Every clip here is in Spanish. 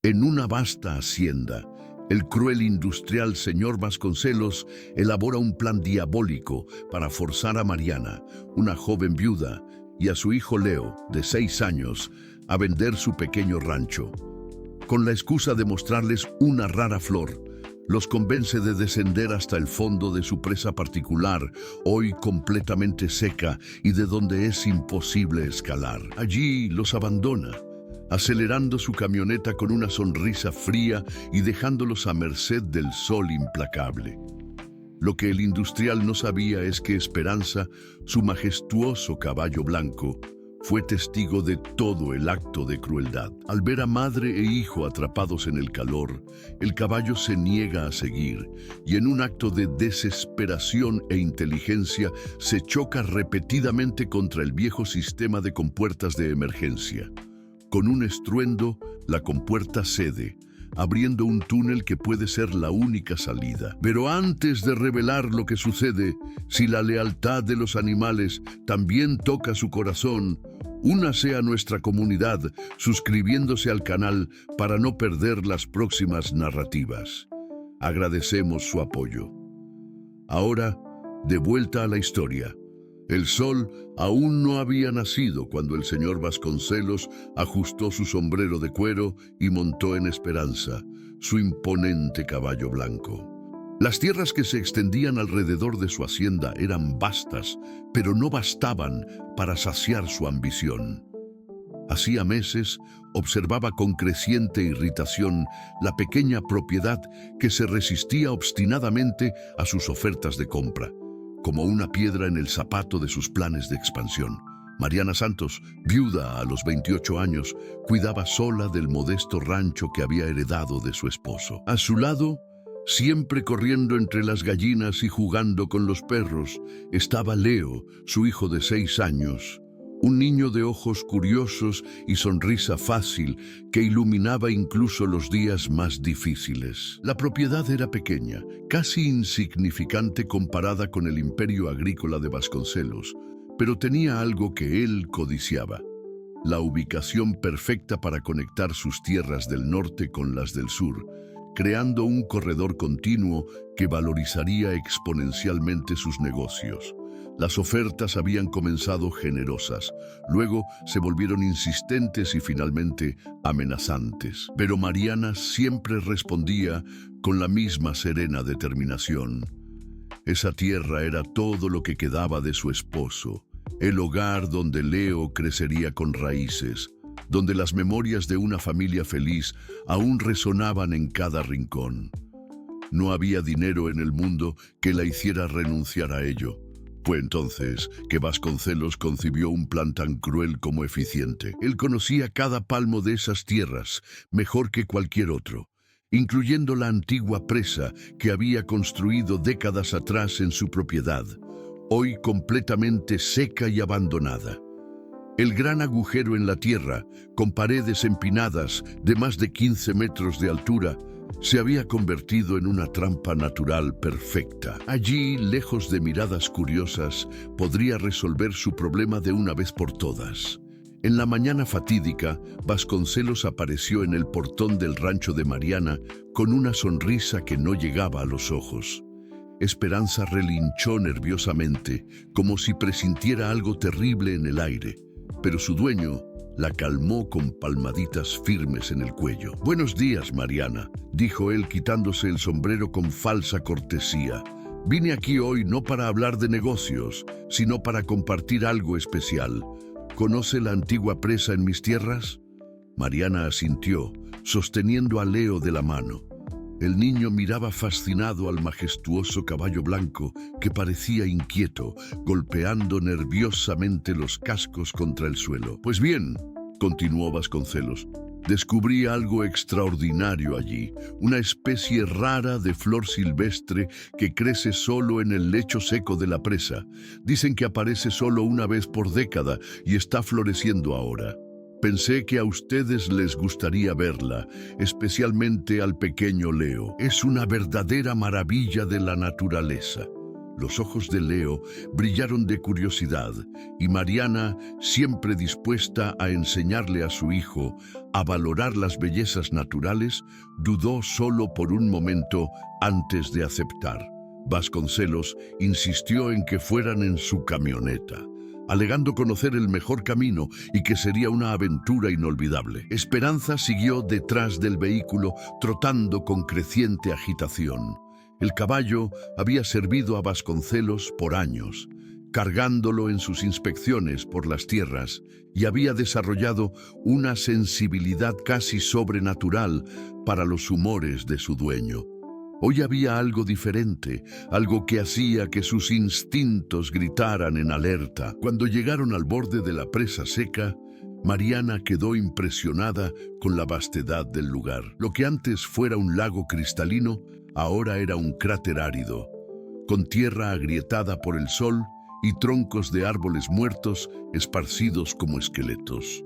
En una vasta hacienda, el cruel industrial señor Vasconcelos elabora un plan diabólico para forzar a Mariana, una joven viuda, y a su hijo Leo, de 6 años, a vender su pequeño rancho. Con la excusa de mostrarles una rara flor, los convence de descender hasta el fondo de su presa particular, hoy completamente seca y de donde es imposible escalar. Allí los abandona, acelerando su camioneta con una sonrisa fría y dejándolos a merced del sol implacable. Lo que el industrial no sabía es que Esperanza, su majestuoso caballo blanco, fue testigo de todo el acto de crueldad. Al ver a madre e hijo atrapados en el calor, el caballo se niega a seguir y en un acto de desesperación e inteligencia se choca repetidamente contra el viejo sistema de compuertas de emergencia. Con un estruendo, la compuerta cede, abriendo un túnel que puede ser la única salida. Pero antes de revelar lo que sucede, si la lealtad de los animales también toca su corazón, únase a nuestra comunidad suscribiéndose al canal para no perder las próximas narrativas. Agradecemos su apoyo. Ahora, de vuelta a la historia. El sol aún no había nacido cuando el señor Vasconcelos ajustó su sombrero de cuero y montó en Esperanza, su imponente caballo blanco. Las tierras que se extendían alrededor de su hacienda eran vastas, pero no bastaban para saciar su ambición. Hacía meses observaba con creciente irritación la pequeña propiedad que se resistía obstinadamente a sus ofertas de compra, como una piedra en el zapato de sus planes de expansión. Mariana Santos, viuda a los 28 años, cuidaba sola del modesto rancho que había heredado de su esposo. A su lado, siempre corriendo entre las gallinas y jugando con los perros, estaba Leo, su hijo de 6 años, un niño de ojos curiosos y sonrisa fácil que iluminaba incluso los días más difíciles. La propiedad era pequeña, casi insignificante comparada con el imperio agrícola de Vasconcelos, pero tenía algo que él codiciaba: la ubicación perfecta para conectar sus tierras del norte con las del sur, creando un corredor continuo que valorizaría exponencialmente sus negocios. Las ofertas habían comenzado generosas, luego se volvieron insistentes y finalmente amenazantes. Pero Mariana siempre respondía con la misma serena determinación. Esa tierra era todo lo que quedaba de su esposo, el hogar donde Leo crecería con raíces, donde las memorias de una familia feliz aún resonaban en cada rincón. No había dinero en el mundo que la hiciera renunciar a ello. Fue entonces que Vasconcelos concibió un plan tan cruel como eficiente. Él conocía cada palmo de esas tierras mejor que cualquier otro, incluyendo la antigua presa que había construido décadas atrás en su propiedad, hoy completamente seca y abandonada. El gran agujero en la tierra, con paredes empinadas de más de 15 metros de altura, se había convertido en una trampa natural perfecta. Allí, lejos de miradas curiosas, podría resolver su problema de una vez por todas. En la mañana fatídica, Vasconcelos apareció en el portón del rancho de Mariana con una sonrisa que no llegaba a los ojos. Esperanza relinchó nerviosamente, como si presintiera algo terrible en el aire, pero su dueño la calmó con palmaditas firmes en el cuello. «Buenos días, Mariana», dijo él quitándose el sombrero con falsa cortesía. «Vine aquí hoy no para hablar de negocios, sino para compartir algo especial. ¿Conoce la antigua presa en mis tierras?» Mariana asintió, sosteniendo a Leo de la mano. El niño miraba fascinado al majestuoso caballo blanco que parecía inquieto, golpeando nerviosamente los cascos contra el suelo. «Pues bien», continuó Vasconcelos, «descubrí algo extraordinario allí, una especie rara de flor silvestre que crece solo en el lecho seco de la presa. Dicen que aparece solo una vez por década y está floreciendo ahora. Pensé que a ustedes les gustaría verla, especialmente al pequeño Leo. Es una verdadera maravilla de la naturaleza. Los ojos de Leo brillaron de curiosidad y Mariana, siempre dispuesta a enseñarle a su hijo a valorar las bellezas naturales, dudó solo por un momento antes de aceptar. Vasconcelos insistió en que fueran en su camioneta, alegando conocer el mejor camino y que sería una aventura inolvidable. Esperanza siguió detrás del vehículo, trotando con creciente agitación. El caballo había servido a Vasconcelos por años, cargándolo en sus inspecciones por las tierras, y había desarrollado una sensibilidad casi sobrenatural para los humores de su dueño. Hoy había algo diferente, algo que hacía que sus instintos gritaran en alerta. Cuando llegaron al borde de la presa seca, Mariana quedó impresionada con la vastedad del lugar. Lo que antes fuera un lago cristalino, ahora era un cráter árido, con tierra agrietada por el sol y troncos de árboles muertos esparcidos como esqueletos.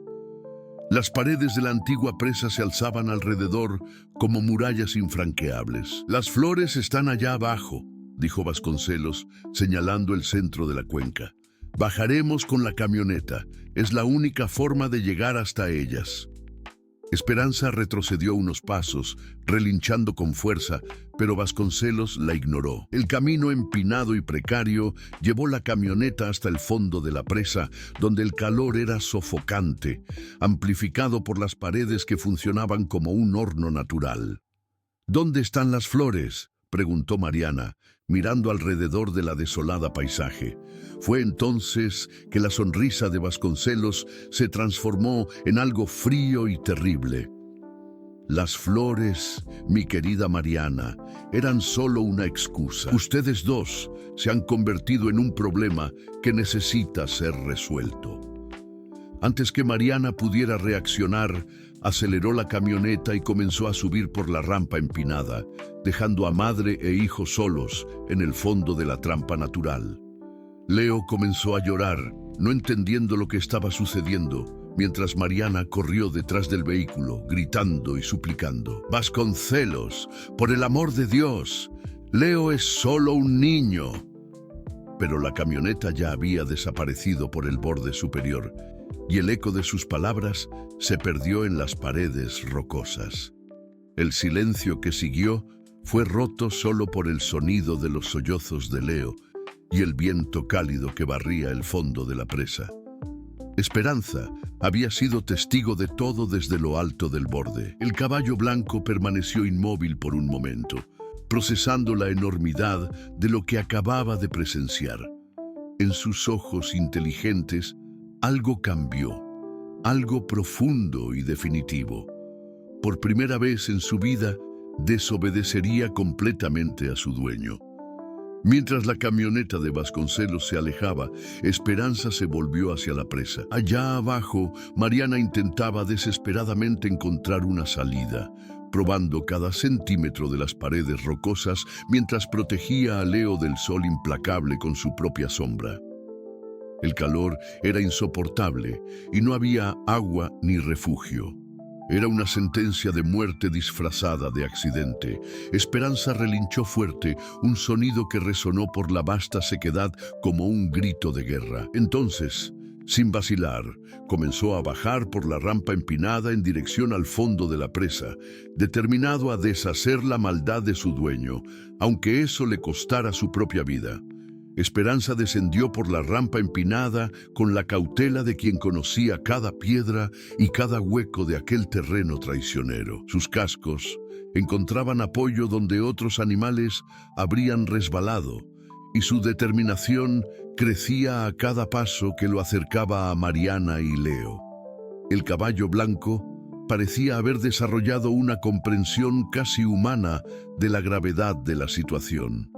Las paredes de la antigua presa se alzaban alrededor como murallas infranqueables. «Las flores están allá abajo», dijo Vasconcelos, señalando el centro de la cuenca. «Bajaremos con la camioneta. Es la única forma de llegar hasta ellas». Esperanza retrocedió unos pasos, relinchando con fuerza, pero Vasconcelos la ignoró. El camino empinado y precario llevó la camioneta hasta el fondo de la presa, donde el calor era sofocante, amplificado por las paredes que funcionaban como un horno natural. «¿Dónde están las flores?», preguntó Mariana, mirando alrededor de la desolada paisaje. Fue entonces que la sonrisa de Vasconcelos se transformó en algo frío y terrible. «Las flores, mi querida Mariana, eran solo una excusa. Ustedes dos se han convertido en un problema que necesita ser resuelto». Antes que Mariana pudiera reaccionar, aceleró la camioneta y comenzó a subir por la rampa empinada, dejando a madre e hijo solos en el fondo de la trampa natural. Leo comenzó a llorar, no entendiendo lo que estaba sucediendo, mientras Mariana corrió detrás del vehículo, gritando y suplicando. «Vasconcelos, por el amor de Dios, Leo es solo un niño». Pero la camioneta ya había desaparecido por el borde superior, y el eco de sus palabras se perdió en las paredes rocosas. El silencio que siguió fue roto solo por el sonido de los sollozos de Leo y el viento cálido que barría el fondo de la presa. Esperanza había sido testigo de todo desde lo alto del borde. El caballo blanco permaneció inmóvil por un momento, procesando la enormidad de lo que acababa de presenciar. En sus ojos inteligentes, algo cambió, algo profundo y definitivo. Por primera vez en su vida, desobedecería completamente a su dueño. Mientras la camioneta de Vasconcelos se alejaba, Esperanza se volvió hacia la presa. Allá abajo, Mariana intentaba desesperadamente encontrar una salida, probando cada centímetro de las paredes rocosas mientras protegía a Leo del sol implacable con su propia sombra. El calor era insoportable y no había agua ni refugio. Era una sentencia de muerte disfrazada de accidente. Esperanza relinchó fuerte, un sonido que resonó por la vasta sequedad como un grito de guerra. Entonces, sin vacilar, comenzó a bajar por la rampa empinada en dirección al fondo de la presa, determinado a deshacer la maldad de su dueño, aunque eso le costara su propia vida. Esperanza descendió por la rampa empinada con la cautela de quien conocía cada piedra y cada hueco de aquel terreno traicionero. Sus cascos encontraban apoyo donde otros animales habrían resbalado, y su determinación crecía a cada paso que lo acercaba a Mariana y Leo. El caballo blanco parecía haber desarrollado una comprensión casi humana de la gravedad de la situación.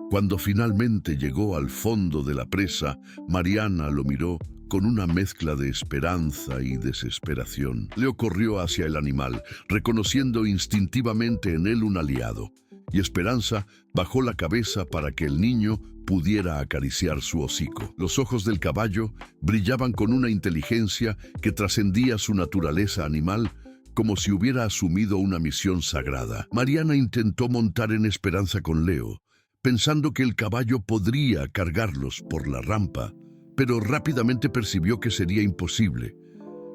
Cuando finalmente llegó al fondo de la presa, Mariana lo miró con una mezcla de esperanza y desesperación. Leo corrió hacia el animal, reconociendo instintivamente en él un aliado, y Esperanza bajó la cabeza para que el niño pudiera acariciar su hocico. Los ojos del caballo brillaban con una inteligencia que trascendía su naturaleza animal, como si hubiera asumido una misión sagrada. Mariana intentó montar en Esperanza con Leo, pensando que el caballo podría cargarlos por la rampa, pero rápidamente percibió que sería imposible.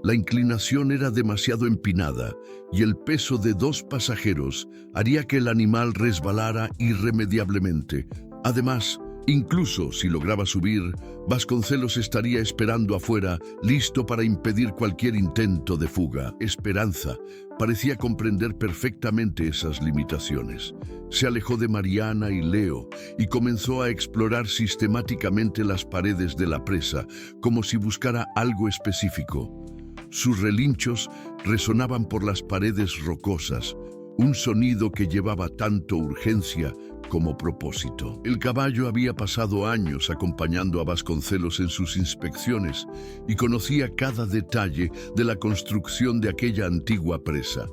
La inclinación era demasiado empinada y el peso de 2 pasajeros haría que el animal resbalara irremediablemente. Además, incluso si lograba subir, Vasconcelos estaría esperando afuera, listo para impedir cualquier intento de fuga. Esperanza parecía comprender perfectamente esas limitaciones. Se alejó de Mariana y Leo y comenzó a explorar sistemáticamente las paredes de la presa, como si buscara algo específico. Sus relinchos resonaban por las paredes rocosas, un sonido que llevaba tanto urgencia como propósito. El caballo había pasado años acompañando a Vasconcelos en sus inspecciones y conocía cada detalle de la construcción de aquella antigua presa.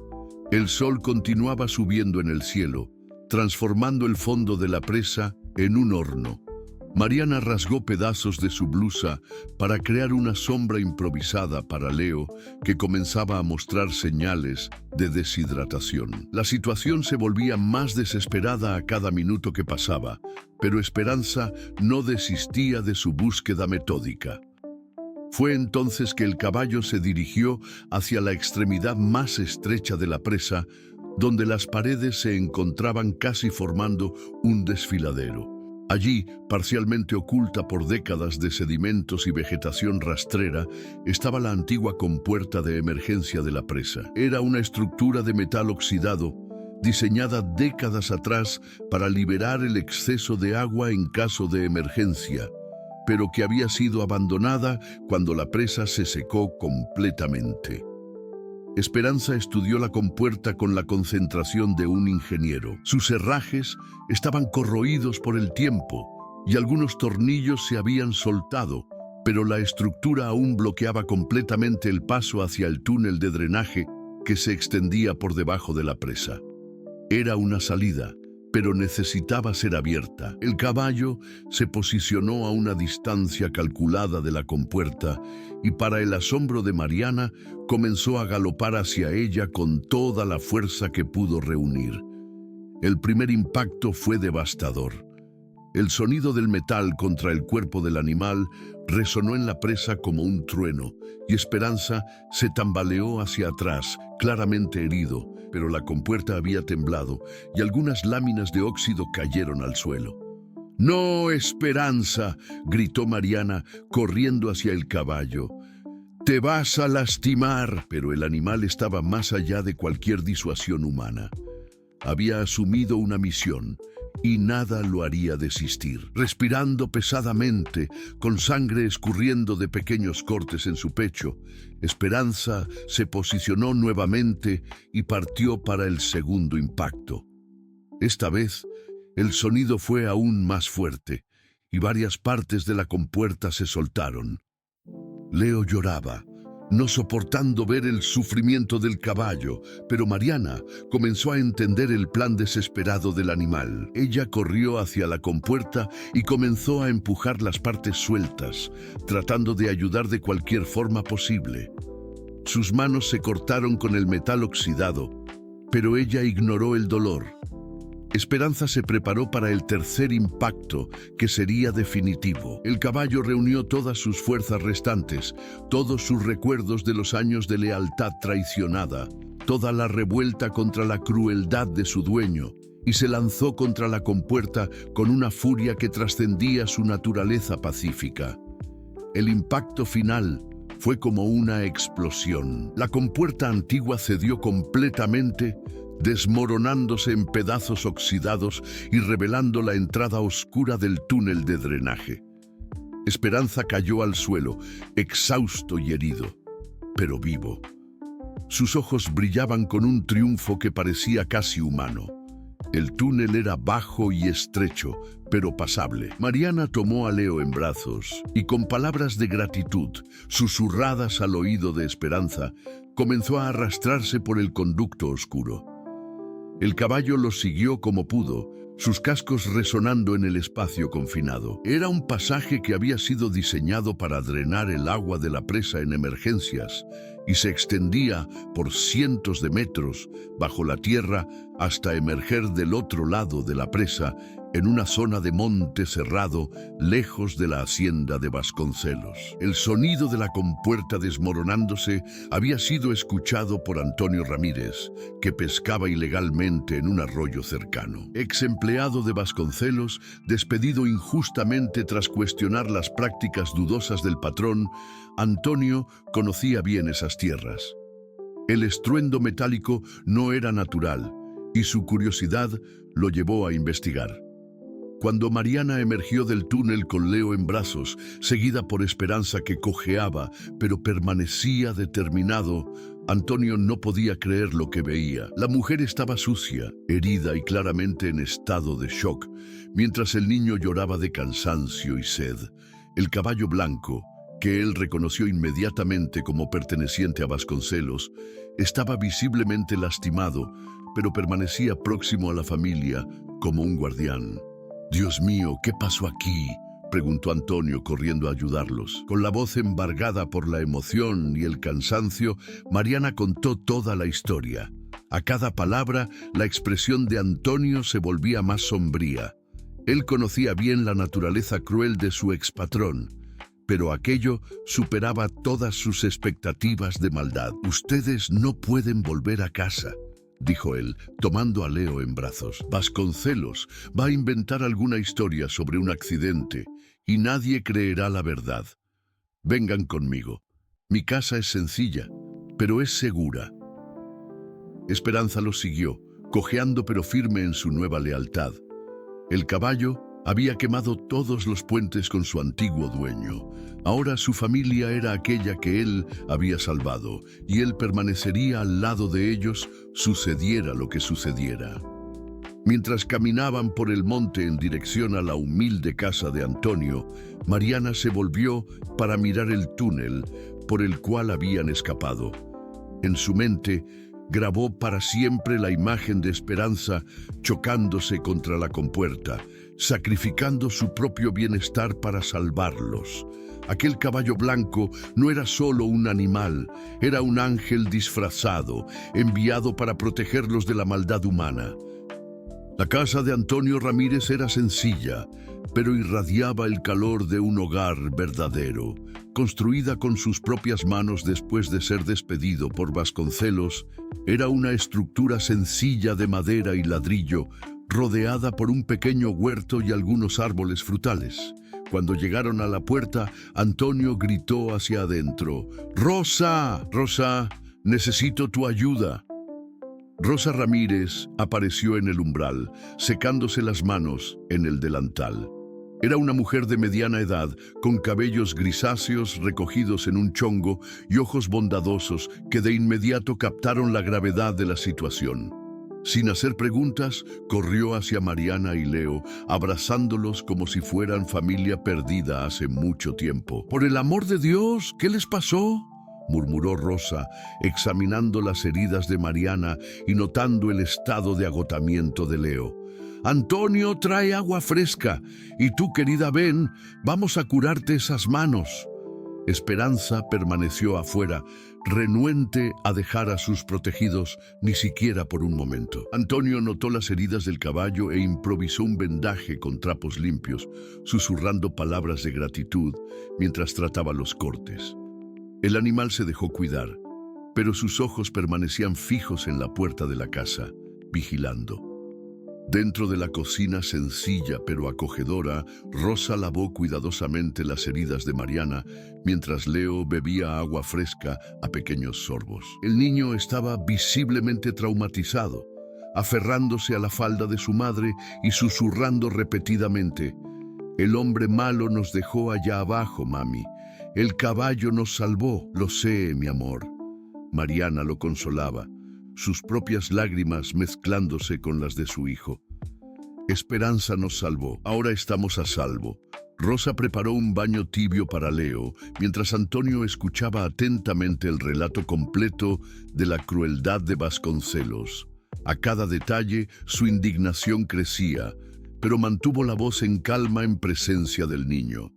El sol continuaba subiendo en el cielo, transformando el fondo de la presa en un horno. Mariana rasgó pedazos de su blusa para crear una sombra improvisada para Leo, que comenzaba a mostrar señales de deshidratación. La situación se volvía más desesperada a cada minuto que pasaba, pero Esperanza no desistía de su búsqueda metódica. Fue entonces que el caballo se dirigió hacia la extremidad más estrecha de la presa, donde las paredes se encontraban casi formando un desfiladero. Allí, parcialmente oculta por décadas de sedimentos y vegetación rastrera, estaba la antigua compuerta de emergencia de la presa. Era una estructura de metal oxidado, diseñada décadas atrás para liberar el exceso de agua en caso de emergencia, pero que había sido abandonada cuando la presa se secó completamente. Esperanza estudió la compuerta con la concentración de un ingeniero. Sus herrajes estaban corroídos por el tiempo y algunos tornillos se habían soltado, pero la estructura aún bloqueaba completamente el paso hacia el túnel de drenaje que se extendía por debajo de la presa. Era una salida, pero necesitaba ser abierta. El caballo se posicionó a una distancia calculada de la compuerta y, para el asombro de Mariana, comenzó a galopar hacia ella con toda la fuerza que pudo reunir. El primer impacto fue devastador. El sonido del metal contra el cuerpo del animal resonó en la presa como un trueno, y Esperanza se tambaleó hacia atrás, claramente herido, pero la compuerta había temblado y algunas láminas de óxido cayeron al suelo. «¡No, Esperanza!», gritó Mariana, corriendo hacia el caballo. «¡Te vas a lastimar!». Pero el animal estaba más allá de cualquier disuasión humana. Había asumido una misión y nada lo haría desistir. Respirando pesadamente, con sangre escurriendo de pequeños cortes en su pecho, Esperanza se posicionó nuevamente y partió para el segundo impacto. Esta vez, el sonido fue aún más fuerte y varias partes de la compuerta se soltaron. Leo lloraba, no soportando ver el sufrimiento del caballo, pero Mariana comenzó a entender el plan desesperado del animal. Ella corrió hacia la compuerta y comenzó a empujar las partes sueltas, tratando de ayudar de cualquier forma posible. Sus manos se cortaron con el metal oxidado, pero ella ignoró el dolor. Esperanza se preparó para el tercer impacto, que sería definitivo. El caballo reunió todas sus fuerzas restantes, todos sus recuerdos de los años de lealtad traicionada, toda la revuelta contra la crueldad de su dueño, y se lanzó contra la compuerta con una furia que trascendía su naturaleza pacífica. El impacto final fue como una explosión. La compuerta antigua cedió completamente, desmoronándose en pedazos oxidados y revelando la entrada oscura del túnel de drenaje. Esperanza cayó al suelo, exhausto y herido, pero vivo. Sus ojos brillaban con un triunfo que parecía casi humano. El túnel era bajo y estrecho, pero pasable. Mariana tomó a Leo en brazos y, con palabras de gratitud, susurradas al oído de Esperanza, comenzó a arrastrarse por el conducto oscuro. El caballo los siguió como pudo, sus cascos resonando en el espacio confinado. Era un pasaje que había sido diseñado para drenar el agua de la presa en emergencias y se extendía por cientos de metros bajo la tierra hasta emerger del otro lado de la presa en una zona de monte cerrado, lejos de la hacienda de Vasconcelos. El sonido de la compuerta desmoronándose había sido escuchado por Antonio Ramírez, que pescaba ilegalmente en un arroyo cercano. Ex empleado de Vasconcelos, despedido injustamente tras cuestionar las prácticas dudosas del patrón, Antonio conocía bien esas tierras. El estruendo metálico no era natural, y su curiosidad lo llevó a investigar. Cuando Mariana emergió del túnel con Leo en brazos, seguida por Esperanza que cojeaba, pero permanecía determinado, Antonio no podía creer lo que veía. La mujer estaba sucia, herida y claramente en estado de shock, mientras el niño lloraba de cansancio y sed. El caballo blanco, que él reconoció inmediatamente como perteneciente a Vasconcelos, estaba visiblemente lastimado, pero permanecía próximo a la familia como un guardián. «Dios mío, ¿qué pasó aquí?», preguntó Antonio corriendo a ayudarlos. Con la voz embargada por la emoción y el cansancio, Mariana contó toda la historia. A cada palabra, la expresión de Antonio se volvía más sombría. Él conocía bien la naturaleza cruel de su expatrón, pero aquello superaba todas sus expectativas de maldad. «Ustedes no pueden volver a casa», dijo él, tomando a Leo en brazos. «Vasconcelos va a inventar alguna historia sobre un accidente y nadie creerá la verdad. Vengan conmigo. Mi casa es sencilla, pero es segura». Esperanza los siguió, cojeando pero firme en su nueva lealtad. El caballo había quemado todos los puentes con su antiguo dueño. Ahora su familia era aquella que él había salvado, y él permanecería al lado de ellos, sucediera lo que sucediera. Mientras caminaban por el monte en dirección a la humilde casa de Antonio, Mariana se volvió para mirar el túnel por el cual habían escapado. En su mente, grabó para siempre la imagen de Esperanza chocándose contra la compuerta, sacrificando su propio bienestar para salvarlos. Aquel caballo blanco no era solo un animal, era un ángel disfrazado, enviado para protegerlos de la maldad humana. La casa de Antonio Ramírez era sencilla, pero irradiaba el calor de un hogar verdadero. Construida con sus propias manos después de ser despedido por Vasconcelos, era una estructura sencilla de madera y ladrillo, rodeada por un pequeño huerto y algunos árboles frutales. Cuando llegaron a la puerta, Antonio gritó hacia adentro: «¡Rosa! ¡Rosa! Necesito tu ayuda». Rosa Ramírez apareció en el umbral, secándose las manos en el delantal. Era una mujer de mediana edad, con cabellos grisáceos recogidos en un chongo y ojos bondadosos que de inmediato captaron la gravedad de la situación. Sin hacer preguntas, corrió hacia Mariana y Leo, abrazándolos como si fueran familia perdida hace mucho tiempo. «¡Por el amor de Dios! ¿Qué les pasó?», murmuró Rosa, examinando las heridas de Mariana y notando el estado de agotamiento de Leo. «Antonio, trae agua fresca, y tú, querida, ven, vamos a curarte esas manos». Esperanza permaneció afuera, renuente a dejar a sus protegidos ni siquiera por un momento. Antonio notó las heridas del caballo e improvisó un vendaje con trapos limpios, susurrando palabras de gratitud mientras trataba los cortes. El animal se dejó cuidar, pero sus ojos permanecían fijos en la puerta de la casa, vigilando. Dentro de la cocina sencilla pero acogedora, Rosa lavó cuidadosamente las heridas de Mariana, mientras Leo bebía agua fresca a pequeños sorbos. El niño estaba visiblemente traumatizado, aferrándose a la falda de su madre y susurrando repetidamente: «El hombre malo nos dejó allá abajo, mami. El caballo nos salvó». «Lo sé, mi amor». Mariana lo consolaba, sus propias lágrimas mezclándose con las de su hijo. «Esperanza nos salvó. Ahora estamos a salvo». Rosa preparó un baño tibio para Leo, mientras Antonio escuchaba atentamente el relato completo de la crueldad de Vasconcelos. A cada detalle, su indignación crecía, pero mantuvo la voz en calma en presencia del niño.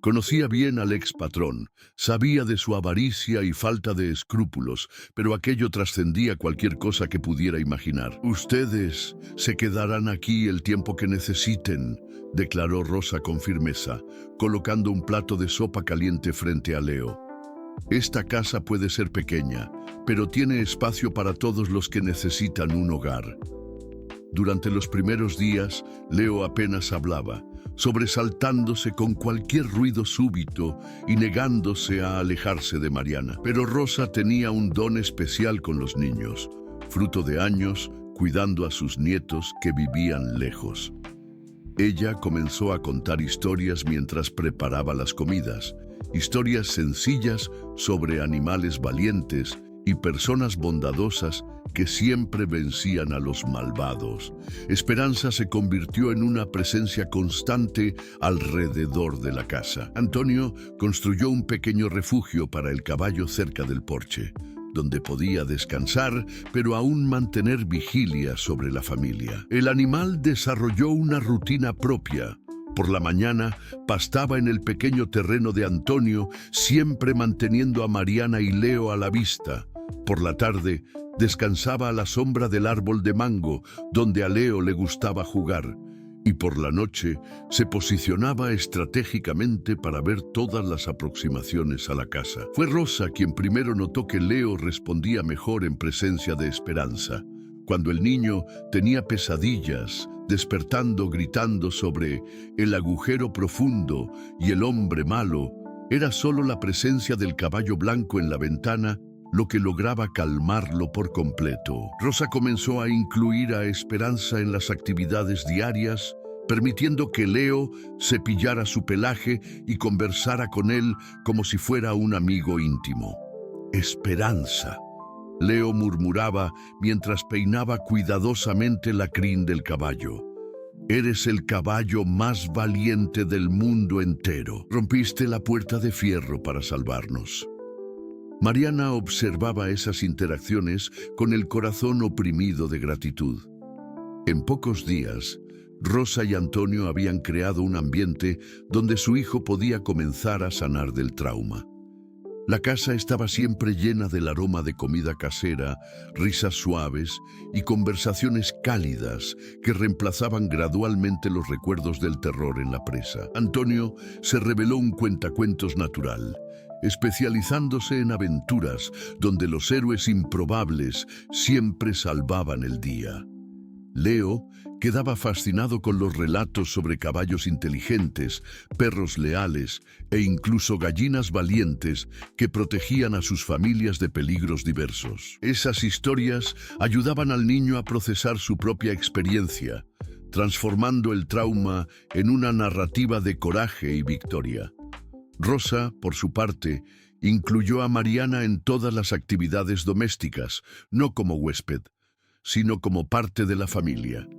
Conocía bien al ex patrón, sabía de su avaricia y falta de escrúpulos, pero aquello trascendía cualquier cosa que pudiera imaginar. «Ustedes se quedarán aquí el tiempo que necesiten», declaró Rosa con firmeza, colocando un plato de sopa caliente frente a Leo. «Esta casa puede ser pequeña, pero tiene espacio para todos los que necesitan un hogar». Durante los primeros días, Leo apenas hablaba, sobresaltándose con cualquier ruido súbito y negándose a alejarse de Mariana. Pero Rosa tenía un don especial con los niños, fruto de años cuidando a sus nietos que vivían lejos. Ella comenzó a contar historias mientras preparaba las comidas, historias sencillas sobre animales valientes y personas bondadosas que siempre vencían a los malvados. Esperanza se convirtió en una presencia constante alrededor de la casa. Antonio construyó un pequeño refugio para el caballo cerca del porche, donde podía descansar, pero aún mantener vigilia sobre la familia. El animal desarrolló una rutina propia. Por la mañana pastaba en el pequeño terreno de Antonio, siempre manteniendo a Mariana y Leo a la vista. Por la tarde descansaba a la sombra del árbol de mango, donde a Leo le gustaba jugar. Y por la noche se posicionaba estratégicamente para ver todas las aproximaciones a la casa. Fue Rosa quien primero notó que Leo respondía mejor en presencia de Esperanza. Cuando el niño tenía pesadillas, despertando gritando sobre el agujero profundo y el hombre malo, era solo la presencia del caballo blanco en la ventana lo que lograba calmarlo por completo. Rosa comenzó a incluir a Esperanza en las actividades diarias, permitiendo que Leo cepillara su pelaje y conversara con él como si fuera un amigo íntimo. «Esperanza», Leo murmuraba mientras peinaba cuidadosamente la crin del caballo. «Eres el caballo más valiente del mundo entero. Rompiste la puerta de fierro para salvarnos». Mariana observaba esas interacciones con el corazón oprimido de gratitud. En pocos días, Rosa y Antonio habían creado un ambiente donde su hijo podía comenzar a sanar del trauma. La casa estaba siempre llena del aroma de comida casera, risas suaves y conversaciones cálidas que reemplazaban gradualmente los recuerdos del terror en la presa. Antonio se reveló un cuentacuentos natural, especializándose en aventuras donde los héroes improbables siempre salvaban el día. Leo quedaba fascinado con los relatos sobre caballos inteligentes, perros leales e incluso gallinas valientes que protegían a sus familias de peligros diversos. Esas historias ayudaban al niño a procesar su propia experiencia, transformando el trauma en una narrativa de coraje y victoria. Rosa, por su parte, incluyó a Mariana en todas las actividades domésticas, no como huésped, sino como parte de la familia.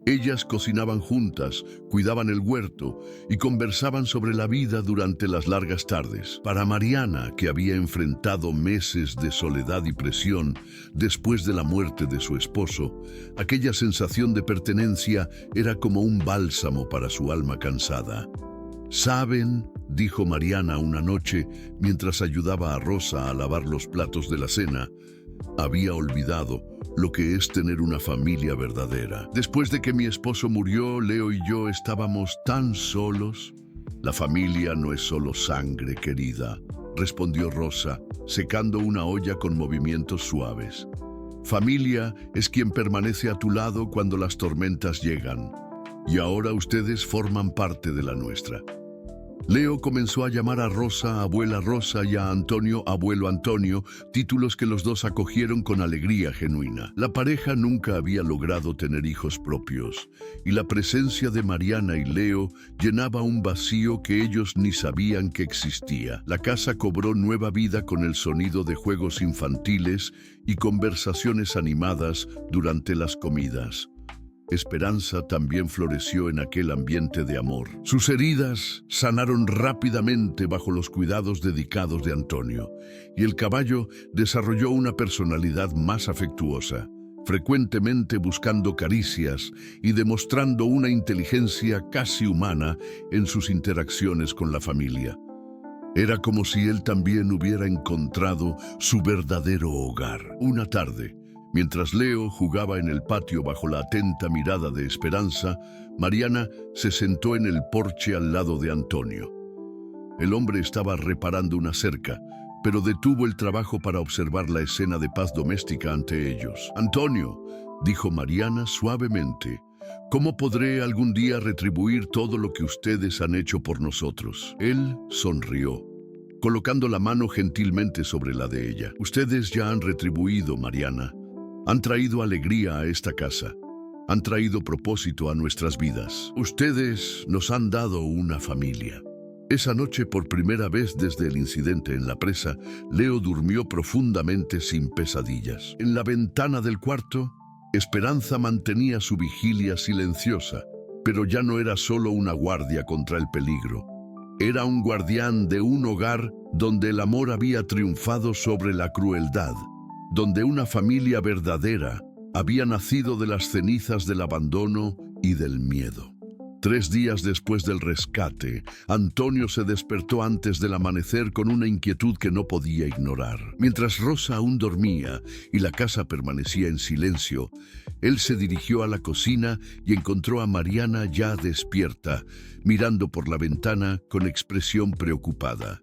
Ellas cocinaban juntas, cuidaban el huerto y conversaban sobre la vida durante las largas tardes. Para Mariana, que había enfrentado meses de soledad y presión después de la muerte de su esposo, aquella sensación de pertenencia era como un bálsamo para su alma cansada. «¿Saben?», dijo Mariana una noche mientras ayudaba a Rosa a lavar los platos de la cena. «Había olvidado lo que es tener una familia verdadera. Después de que mi esposo murió, Leo y yo estábamos tan solos». «La familia no es solo sangre, querida», respondió Rosa, secando una olla con movimientos suaves. «Familia es quien permanece a tu lado cuando las tormentas llegan. Y ahora ustedes forman parte de la nuestra». Leo comenzó a llamar a Rosa abuela Rosa y a Antonio abuelo Antonio, títulos que los dos acogieron con alegría genuina. La pareja nunca había logrado tener hijos propios, y la presencia de Mariana y Leo llenaba un vacío que ellos ni sabían que existía. La casa cobró nueva vida con el sonido de juegos infantiles y conversaciones animadas durante las comidas. Esperanza también floreció en aquel ambiente de amor. Sus heridas sanaron rápidamente bajo los cuidados dedicados de Antonio, y el caballo desarrolló una personalidad más afectuosa, frecuentemente buscando caricias y demostrando una inteligencia casi humana en sus interacciones con la familia. Era como si él también hubiera encontrado su verdadero hogar. Una tarde, mientras Leo jugaba en el patio bajo la atenta mirada de Esperanza, Mariana se sentó en el porche al lado de Antonio. El hombre estaba reparando una cerca, pero detuvo el trabajo para observar la escena de paz doméstica ante ellos. «Antonio», dijo Mariana suavemente, «¿cómo podré algún día retribuir todo lo que ustedes han hecho por nosotros?» Él sonrió, colocando la mano gentilmente sobre la de ella. «Ustedes ya han retribuido, Mariana. Han traído alegría a esta casa. Han traído propósito a nuestras vidas. Ustedes nos han dado una familia». Esa noche, por primera vez desde el incidente en la presa, Leo durmió profundamente sin pesadillas. En la ventana del cuarto, Esperanza mantenía su vigilia silenciosa, pero ya no era solo una guardia contra el peligro. Era un guardián de un hogar donde el amor había triunfado sobre la crueldad, donde una familia verdadera había nacido de las cenizas del abandono y del miedo. 3 días después del rescate, Antonio se despertó antes del amanecer con una inquietud que no podía ignorar. Mientras Rosa aún dormía y la casa permanecía en silencio, él se dirigió a la cocina y encontró a Mariana ya despierta, mirando por la ventana con expresión preocupada.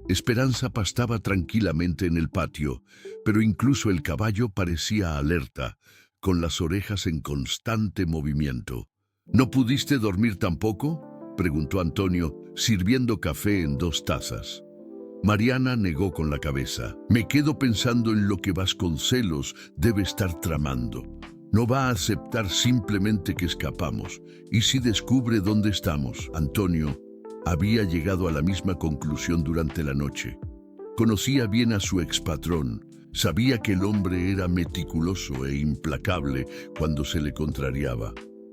Esperanza pastaba tranquilamente en el patio, pero incluso el caballo parecía alerta, con las orejas en constante movimiento. «¿No pudiste dormir tampoco?», preguntó Antonio, sirviendo café en 2 tazas. Mariana negó con la cabeza. «Me quedo pensando en lo que Vasconcelos debe estar tramando. No va a aceptar simplemente que escapamos. ¿Y si descubre dónde estamos?». Antonio había llegado a la misma conclusión durante la noche. Conocía bien a su expatrón. Sabía que el hombre era meticuloso e implacable cuando se le contrariaba.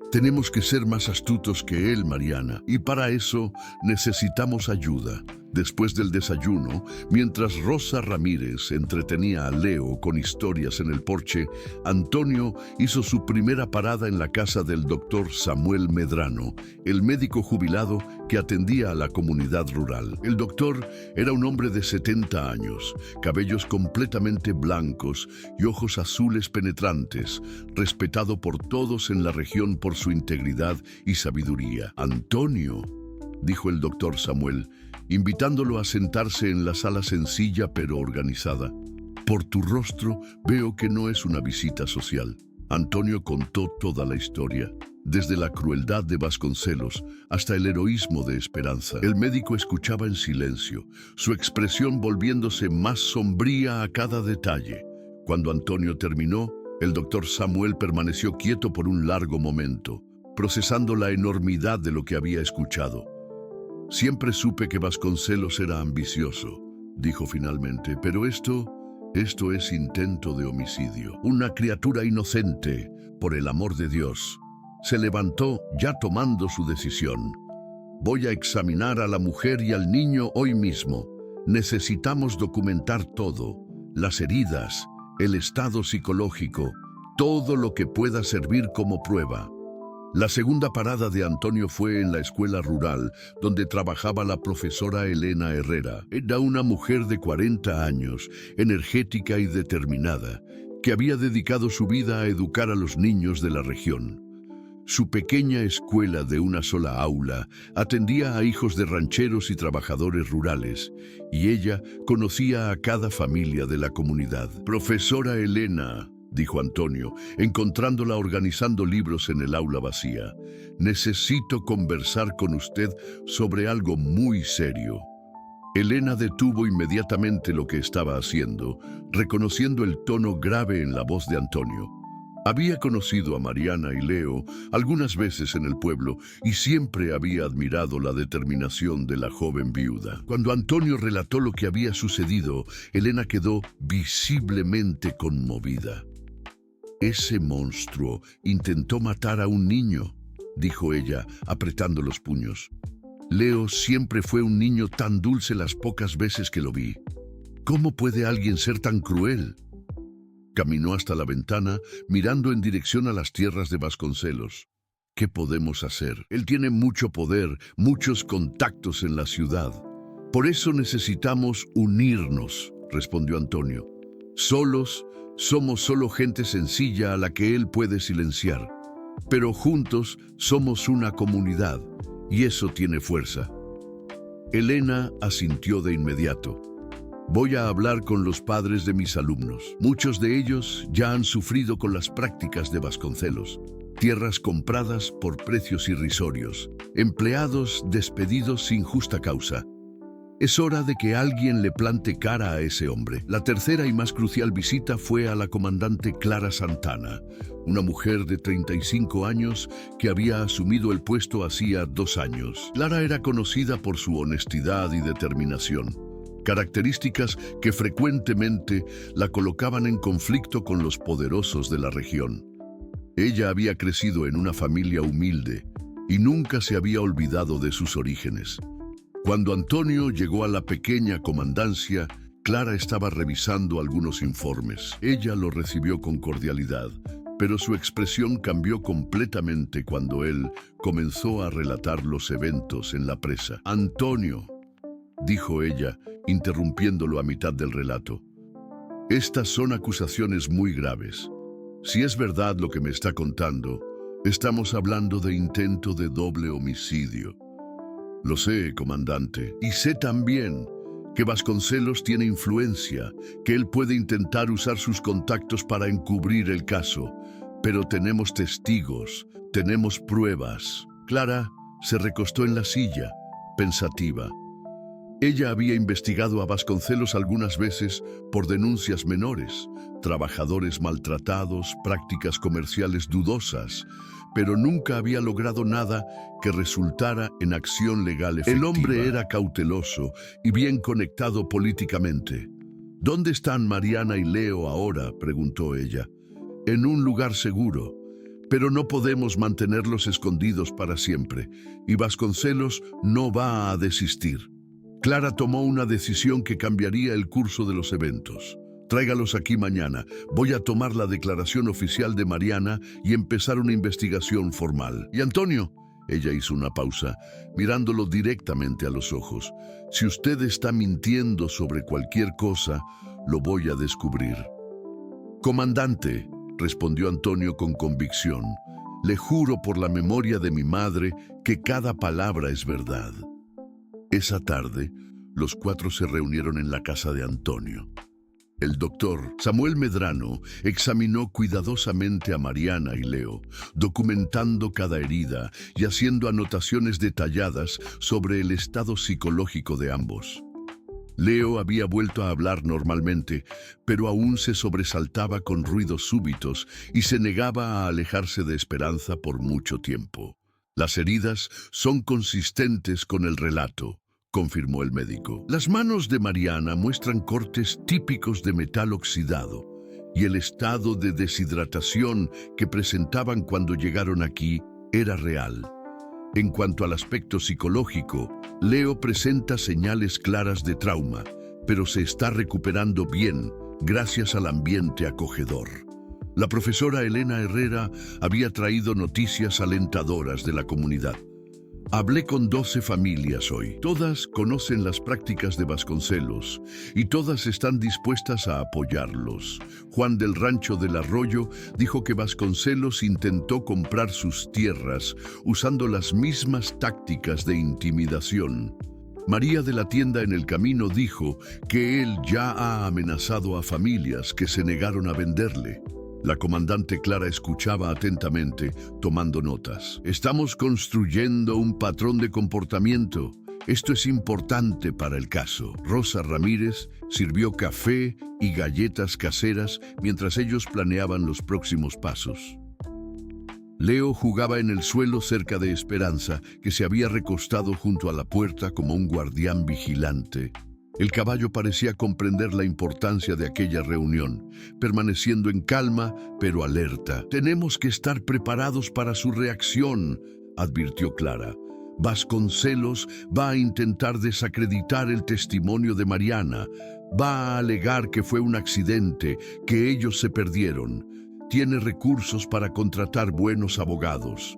«Tenemos que ser más astutos que él, Mariana, y para eso necesitamos ayuda». Después del desayuno, mientras Rosa Ramírez entretenía a Leo con historias en el porche, Antonio hizo su primera parada en la casa del doctor Samuel Medrano, el médico jubilado que atendía a la comunidad rural. El doctor era un hombre de 70 años, cabellos completamente blancos y ojos azules penetrantes, respetado por todos en la región por su integridad y sabiduría. «Antonio», dijo el doctor Samuel, invitándolo a sentarse en la sala sencilla pero organizada. «Por tu rostro veo que no es una visita social». Antonio contó toda la historia, desde la crueldad de Vasconcelos hasta el heroísmo de Esperanza. El médico escuchaba en silencio, su expresión volviéndose más sombría a cada detalle. Cuando Antonio terminó, el doctor Samuel permaneció quieto por un largo momento, procesando la enormidad de lo que había escuchado. «Siempre supe que Vasconcelos era ambicioso», dijo finalmente, «pero esto es intento de homicidio. Una criatura inocente, por el amor de Dios». Se levantó, ya tomando su decisión. «Voy a examinar a la mujer y al niño hoy mismo. Necesitamos documentar todo, las heridas, el estado psicológico, todo lo que pueda servir como prueba». La segunda parada de Antonio fue en la escuela rural, donde trabajaba la profesora Elena Herrera. Era una mujer de 40 años, energética y determinada, que había dedicado su vida a educar a los niños de la región. Su pequeña escuela de una sola aula atendía a hijos de rancheros y trabajadores rurales, y ella conocía a cada familia de la comunidad. «Profesora Elena», dijo Antonio, encontrándola organizando libros en el aula vacía, «necesito conversar con usted sobre algo muy serio». Elena detuvo inmediatamente lo que estaba haciendo, reconociendo el tono grave en la voz de Antonio. Había conocido a Mariana y Leo algunas veces en el pueblo y siempre había admirado la determinación de la joven viuda. Cuando Antonio relató lo que había sucedido, Elena quedó visiblemente conmovida. «Ese monstruo intentó matar a un niño», dijo ella, apretando los puños. «Leo siempre fue un niño tan dulce las pocas veces que lo vi. ¿Cómo puede alguien ser tan cruel?». Caminó hasta la ventana, mirando en dirección a las tierras de Vasconcelos. ¿Qué podemos hacer? Él tiene mucho poder, muchos contactos en la ciudad. Por eso necesitamos unirnos, respondió Antonio. Solos, somos solo gente sencilla a la que él puede silenciar. Pero juntos somos una comunidad, y eso tiene fuerza. Elena asintió de inmediato. Voy a hablar con los padres de mis alumnos. Muchos de ellos ya han sufrido con las prácticas de Vasconcelos. Tierras compradas por precios irrisorios. Empleados despedidos sin justa causa. Es hora de que alguien le plante cara a ese hombre. La tercera y más crucial visita fue a la comandante Clara Santana, una mujer de 35 años que había asumido el puesto hacía 2 años. Clara era conocida por su honestidad y determinación, características que frecuentemente la colocaban en conflicto con los poderosos de la región. Ella había crecido en una familia humilde y nunca se había olvidado de sus orígenes. Cuando Antonio llegó a la pequeña comandancia, Clara estaba revisando algunos informes. Ella lo recibió con cordialidad, pero su expresión cambió completamente cuando él comenzó a relatar los eventos en la presa. Antonio, dijo ella, interrumpiéndolo a mitad del relato, estas son acusaciones muy graves. Si es verdad lo que me está contando, estamos hablando de intento de doble homicidio. Lo sé, comandante, y sé también que Vasconcelos tiene influencia, que él puede intentar usar sus contactos para encubrir el caso, pero tenemos testigos, tenemos pruebas. Clara se recostó en la silla, pensativa. Ella había investigado a Vasconcelos algunas veces por denuncias menores, trabajadores maltratados, prácticas comerciales dudosas, pero nunca había logrado nada que resultara en acción legal efectiva. El hombre era cauteloso y bien conectado políticamente. ¿Dónde están Mariana y Leo ahora?, preguntó ella. En un lugar seguro, pero no podemos mantenerlos escondidos para siempre, y Vasconcelos no va a desistir. Clara tomó una decisión que cambiaría el curso de los eventos. Tráigalos aquí mañana. Voy a tomar la declaración oficial de Mariana y empezar una investigación formal. Y Antonio, ella hizo una pausa, mirándolo directamente a los ojos. Si usted está mintiendo sobre cualquier cosa, lo voy a descubrir. Comandante, respondió Antonio con convicción, le juro por la memoria de mi madre que cada palabra es verdad. Esa tarde, los 4 se reunieron en la casa de Antonio. El doctor Samuel Medrano examinó cuidadosamente a Mariana y Leo, documentando cada herida y haciendo anotaciones detalladas sobre el estado psicológico de ambos. Leo había vuelto a hablar normalmente, pero aún se sobresaltaba con ruidos súbitos y se negaba a alejarse de Esperanza por mucho tiempo. Las heridas son consistentes con el relato, confirmó el médico. Las manos de Mariana muestran cortes típicos de metal oxidado, y el estado de deshidratación que presentaban cuando llegaron aquí era real. En cuanto al aspecto psicológico, Leo presenta señales claras de trauma, pero se está recuperando bien gracias al ambiente acogedor. La profesora Elena Herrera había traído noticias alentadoras de la comunidad. Hablé con 12 familias hoy. Todas conocen las prácticas de Vasconcelos y todas están dispuestas a apoyarlos. Juan del Rancho del Arroyo dijo que Vasconcelos intentó comprar sus tierras usando las mismas tácticas de intimidación. María de la tienda en el camino dijo que él ya ha amenazado a familias que se negaron a venderle. La comandante Clara escuchaba atentamente, tomando notas. Estamos construyendo un patrón de comportamiento. Esto es importante para el caso. Rosa Ramírez sirvió café y galletas caseras mientras ellos planeaban los próximos pasos. Leo jugaba en el suelo cerca de Esperanza, que se había recostado junto a la puerta como un guardián vigilante. El caballo parecía comprender la importancia de aquella reunión, permaneciendo en calma, pero alerta. Tenemos que estar preparados para su reacción, advirtió Clara. Vasconcelos va a intentar desacreditar el testimonio de Mariana, va a alegar que fue un accidente, que ellos se perdieron. Tiene recursos para contratar buenos abogados.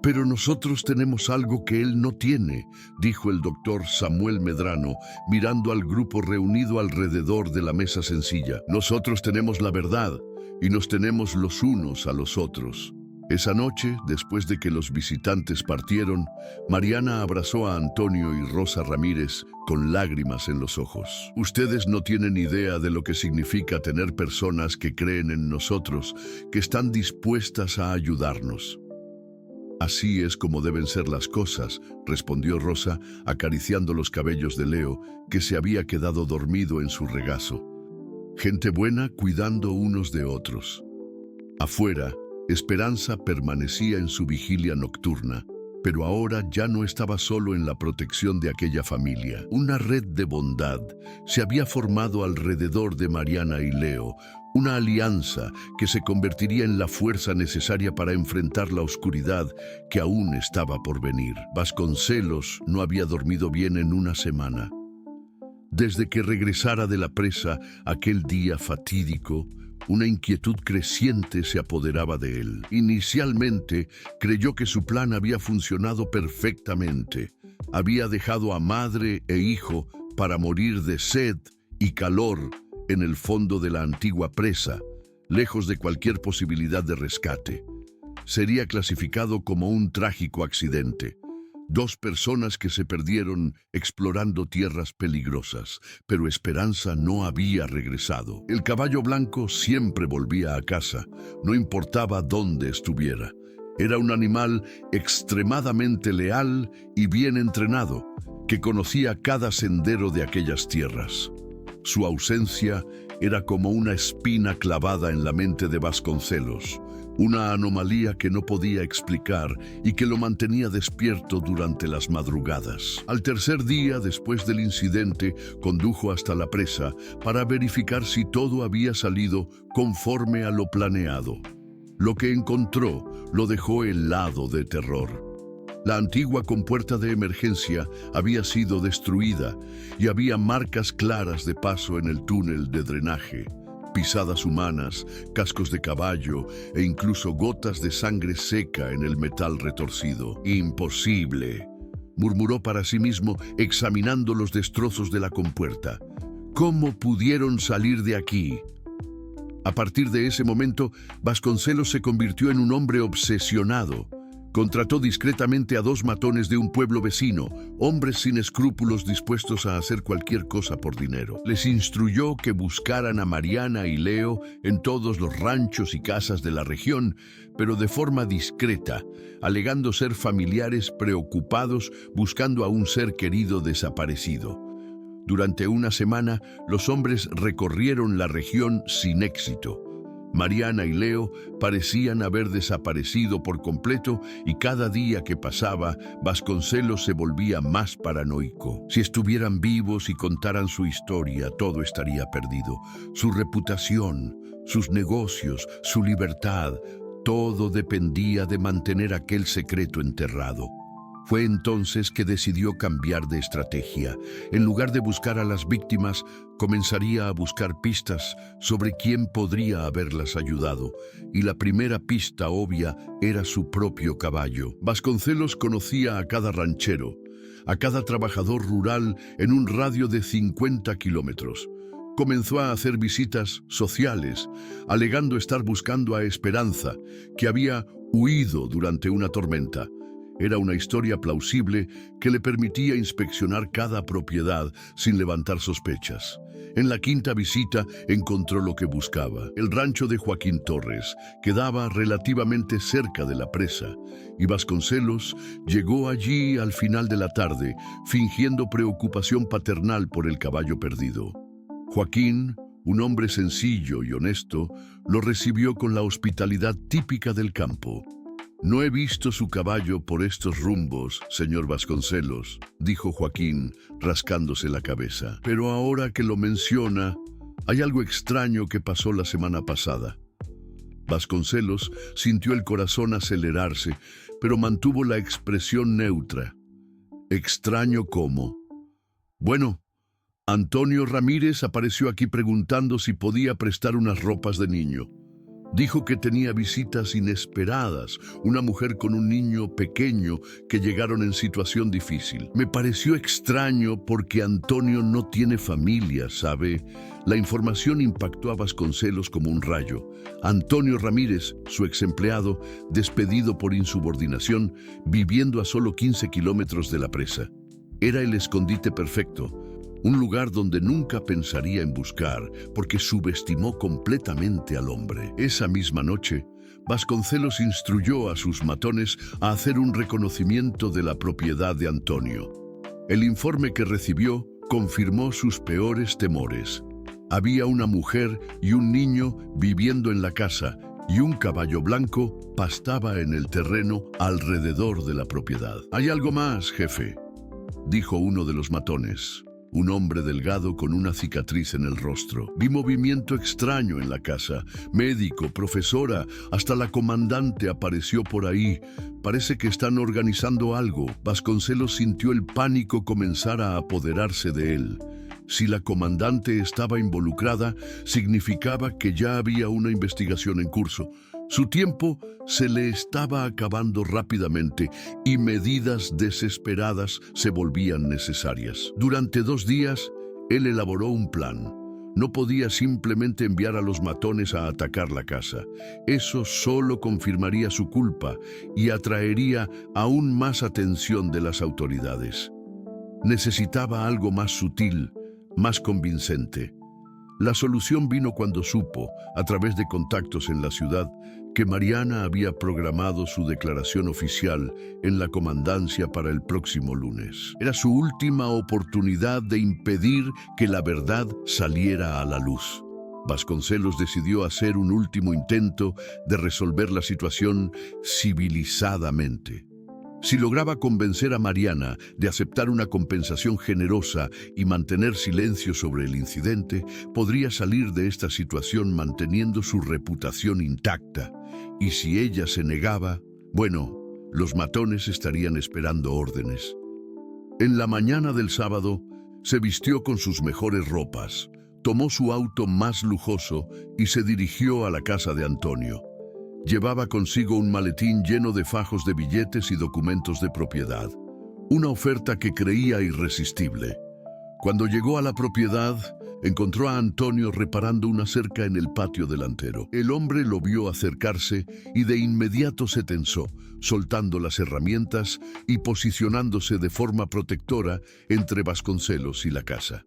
Pero nosotros tenemos algo que él no tiene, dijo el doctor Samuel Medrano, mirando al grupo reunido alrededor de la mesa sencilla. Nosotros tenemos la verdad y nos tenemos los unos a los otros. Esa noche, después de que los visitantes partieron, Mariana abrazó a Antonio y Rosa Ramírez con lágrimas en los ojos. Ustedes no tienen idea de lo que significa tener personas que creen en nosotros, que están dispuestas a ayudarnos. Así es como deben ser las cosas, respondió Rosa, acariciando los cabellos de Leo, que se había quedado dormido en su regazo. Gente buena cuidando unos de otros. Afuera, Esperanza permanecía en su vigilia nocturna, pero ahora ya no estaba solo en la protección de aquella familia. Una red de bondad se había formado alrededor de Mariana y Leo, una alianza que se convertiría en la fuerza necesaria para enfrentar la oscuridad que aún estaba por venir. Vasconcelos no había dormido bien en una semana. Desde que regresara de la presa aquel día fatídico, una inquietud creciente se apoderaba de él. Inicialmente creyó que su plan había funcionado perfectamente. Había dejado a madre e hijo para morir de sed y calor en el fondo de la antigua presa, lejos de cualquier posibilidad de rescate. Sería clasificado como un trágico accidente. 2 personas que se perdieron explorando tierras peligrosas, pero Esperanza no había regresado. El caballo blanco siempre volvía a casa, no importaba dónde estuviera. Era un animal extremadamente leal y bien entrenado, que conocía cada sendero de aquellas tierras. Su ausencia era como una espina clavada en la mente de Vasconcelos, una anomalía que no podía explicar y que lo mantenía despierto durante las madrugadas. Al tercer día después del incidente, condujo hasta la presa para verificar si todo había salido conforme a lo planeado. Lo que encontró lo dejó helado de terror. La antigua compuerta de emergencia había sido destruida y había marcas claras de paso en el túnel de drenaje. Pisadas humanas, cascos de caballo e incluso gotas de sangre seca en el metal retorcido. «Imposible», murmuró para sí mismo examinando los destrozos de la compuerta. «¿Cómo pudieron salir de aquí?» A partir de ese momento, Vasconcelos se convirtió en un hombre obsesionado. Contrató discretamente a 2 matones de un pueblo vecino, hombres sin escrúpulos dispuestos a hacer cualquier cosa por dinero. Les instruyó que buscaran a Mariana y Leo en todos los ranchos y casas de la región, pero de forma discreta, alegando ser familiares preocupados buscando a un ser querido desaparecido. Durante una semana, los hombres recorrieron la región sin éxito. Mariana y Leo parecían haber desaparecido por completo y cada día que pasaba, Vasconcelos se volvía más paranoico. Si estuvieran vivos y contaran su historia, todo estaría perdido. Su reputación, sus negocios, su libertad, todo dependía de mantener aquel secreto enterrado. Fue entonces que decidió cambiar de estrategia. En lugar de buscar a las víctimas, comenzaría a buscar pistas sobre quién podría haberlas ayudado. Y la primera pista obvia era su propio caballo. Vasconcelos conocía a cada ranchero, a cada trabajador rural en un radio de 50 kilómetros. Comenzó a hacer visitas sociales, alegando estar buscando a Esperanza, que había huido durante una tormenta. Era una historia plausible que le permitía inspeccionar cada propiedad sin levantar sospechas. En la 5ª visita encontró lo que buscaba. El rancho de Joaquín Torres quedaba relativamente cerca de la presa y Vasconcelos llegó allí al final de la tarde, fingiendo preocupación paternal por el caballo perdido. Joaquín, un hombre sencillo y honesto, lo recibió con la hospitalidad típica del campo. «No he visto su caballo por estos rumbos, señor Vasconcelos», dijo Joaquín, rascándose la cabeza. «Pero ahora que lo menciona, hay algo extraño que pasó la semana pasada». Vasconcelos sintió el corazón acelerarse, pero mantuvo la expresión neutra. Extraño cómo. Bueno, Antonio Ramírez apareció aquí preguntando si podía prestar unas ropas de niño. Dijo que tenía visitas inesperadas, una mujer con un niño pequeño que llegaron en situación difícil. Me pareció extraño porque Antonio no tiene familia, ¿sabe? La información impactó a Vasconcelos como un rayo. Antonio Ramírez, su ex empleado, despedido por insubordinación, viviendo a solo 15 kilómetros de la presa. Era el escondite perfecto. Un lugar donde nunca pensaría en buscar, porque subestimó completamente al hombre. Esa misma noche, Vasconcelos instruyó a sus matones a hacer un reconocimiento de la propiedad de Antonio. El informe que recibió confirmó sus peores temores. Había una mujer y un niño viviendo en la casa, y un caballo blanco pastaba en el terreno alrededor de la propiedad. «Hay algo más, jefe», dijo uno de los matones. Un hombre delgado con una cicatriz en el rostro. Vi movimiento extraño en la casa. Médico, profesora, hasta la comandante apareció por ahí. Parece que están organizando algo. Vasconcelos sintió el pánico comenzar a apoderarse de él. Si la comandante estaba involucrada, significaba que ya había una investigación en curso. Su tiempo se le estaba acabando rápidamente y medidas desesperadas se volvían necesarias. Durante 2 días, él elaboró un plan. No podía simplemente enviar a los matones a atacar la casa. Eso solo confirmaría su culpa y atraería aún más atención de las autoridades. Necesitaba algo más sutil, más convincente. La solución vino cuando supo, a través de contactos en la ciudad, que Mariana había programado su declaración oficial en la comandancia para el próximo lunes. Era su última oportunidad de impedir que la verdad saliera a la luz. Vasconcelos decidió hacer un último intento de resolver la situación civilizadamente. Si lograba convencer a Mariana de aceptar una compensación generosa y mantener silencio sobre el incidente, podría salir de esta situación manteniendo su reputación intacta. Y si ella se negaba, bueno, los matones estarían esperando órdenes. En la mañana del sábado, se vistió con sus mejores ropas, tomó su auto más lujoso y se dirigió a la casa de Antonio. Llevaba consigo un maletín lleno de fajos de billetes y documentos de propiedad, una oferta que creía irresistible. Cuando llegó a la propiedad, encontró a Antonio reparando una cerca en el patio delantero. El hombre lo vio acercarse y de inmediato se tensó, soltando las herramientas y posicionándose de forma protectora entre Vasconcelos y la casa.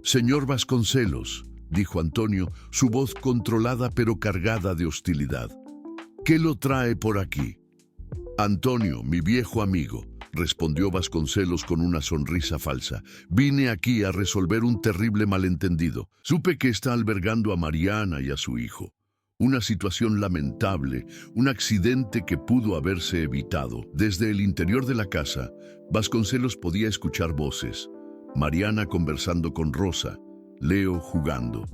«Señor Vasconcelos», dijo Antonio, su voz controlada pero cargada de hostilidad. «¿Qué lo trae por aquí?» «Antonio, mi viejo amigo», respondió Vasconcelos con una sonrisa falsa. «Vine aquí a resolver un terrible malentendido. Supe que está albergando a Mariana y a su hijo. Una situación lamentable, un accidente que pudo haberse evitado». Desde el interior de la casa, Vasconcelos podía escuchar voces. Mariana conversando con Rosa, Leo jugando.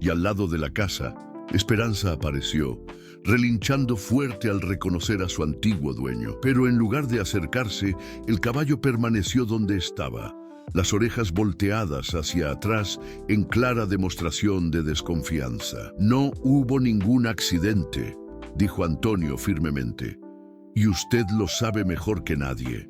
Y al lado de la casa, Esperanza apareció, relinchando fuerte al reconocer a su antiguo dueño. Pero en lugar de acercarse, el caballo permaneció donde estaba, las orejas volteadas hacia atrás en clara demostración de desconfianza. «No hubo ningún accidente», dijo Antonio firmemente, «y usted lo sabe mejor que nadie».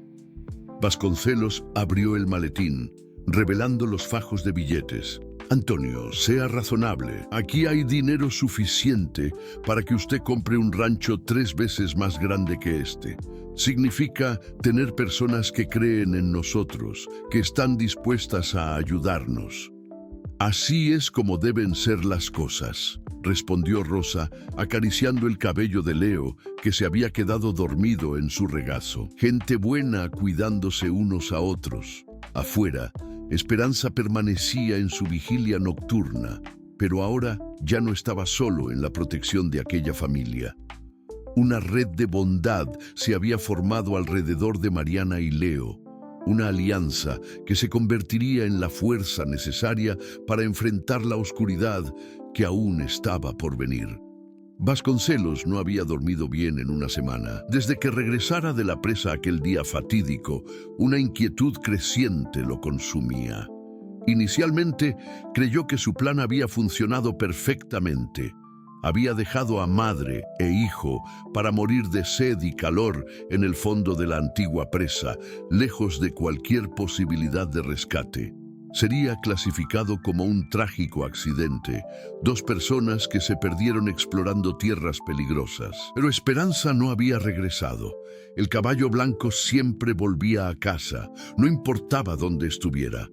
Vasconcelos abrió el maletín, revelando los fajos de billetes. «Antonio, sea razonable. Aquí hay dinero suficiente para que usted compre un rancho 3 veces más grande que este. Significa tener personas que creen en nosotros, que están dispuestas a ayudarnos». «Así es como deben ser las cosas», respondió Rosa, acariciando el cabello de Leo, que se había quedado dormido en su regazo. «Gente buena cuidándose unos a otros». Afuera, Esperanza permanecía en su vigilia nocturna, pero ahora ya no estaba solo en la protección de aquella familia. Una red de bondad se había formado alrededor de Mariana y Leo, una alianza que se convertiría en la fuerza necesaria para enfrentar la oscuridad que aún estaba por venir. Vasconcelos no había dormido bien en una semana. Desde que regresara de la presa aquel día fatídico, una inquietud creciente lo consumía. Inicialmente creyó que su plan había funcionado perfectamente. Había dejado a madre e hijo para morir de sed y calor en el fondo de la antigua presa, lejos de cualquier posibilidad de rescate. Sería clasificado como un trágico accidente, dos personas que se perdieron explorando tierras peligrosas. Pero Esperanza no había regresado. El caballo blanco siempre volvía a casa, no importaba dónde estuviera.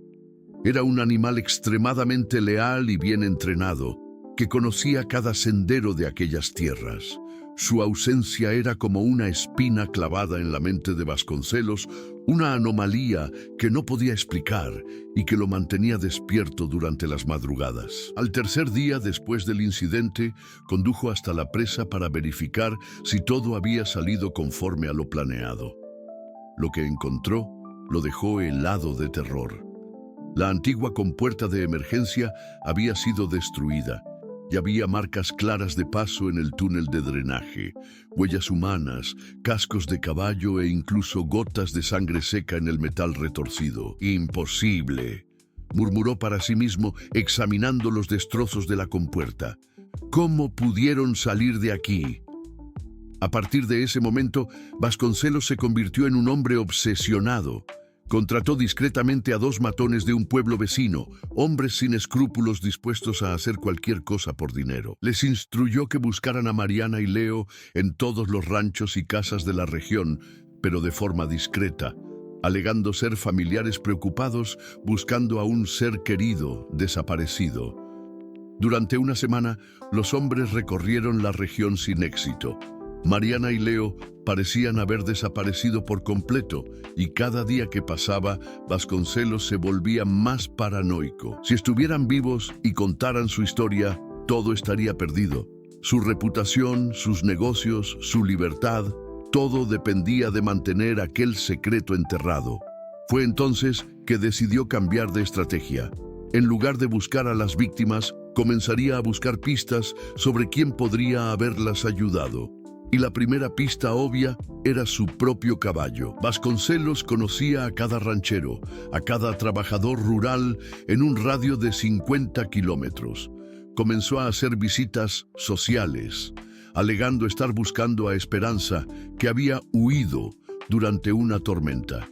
Era un animal extremadamente leal y bien entrenado, que conocía cada sendero de aquellas tierras. Su ausencia era como una espina clavada en la mente de Vasconcelos, una anomalía que no podía explicar y que lo mantenía despierto durante las madrugadas. Al tercer día después del incidente, condujo hasta la presa para verificar si todo había salido conforme a lo planeado. Lo que encontró lo dejó helado de terror. La antigua compuerta de emergencia había sido destruida. Y había marcas claras de paso en el túnel de drenaje, huellas humanas, cascos de caballo e incluso gotas de sangre seca en el metal retorcido. «Imposible», murmuró para sí mismo, examinando los destrozos de la compuerta. «¿Cómo pudieron salir de aquí?». A partir de ese momento, Vasconcelos se convirtió en un hombre obsesionado. Contrató discretamente a dos matones de un pueblo vecino, hombres sin escrúpulos dispuestos a hacer cualquier cosa por dinero. Les instruyó que buscaran a Mariana y Leo en todos los ranchos y casas de la región, pero de forma discreta, alegando ser familiares preocupados buscando a un ser querido desaparecido. Durante una semana, los hombres recorrieron la región sin éxito. Mariana y Leo parecían haber desaparecido por completo y cada día que pasaba, Vasconcelos se volvía más paranoico. Si estuvieran vivos y contaran su historia, todo estaría perdido. Su reputación, sus negocios, su libertad, todo dependía de mantener aquel secreto enterrado. Fue entonces que decidió cambiar de estrategia. En lugar de buscar a las víctimas, comenzaría a buscar pistas sobre quién podría haberlas ayudado. Y la primera pista obvia era su propio caballo. Vasconcelos conocía a cada ranchero, a cada trabajador rural en un radio de 50 kilómetros. Comenzó a hacer visitas sociales, alegando estar buscando a Esperanza, que había huido durante una tormenta.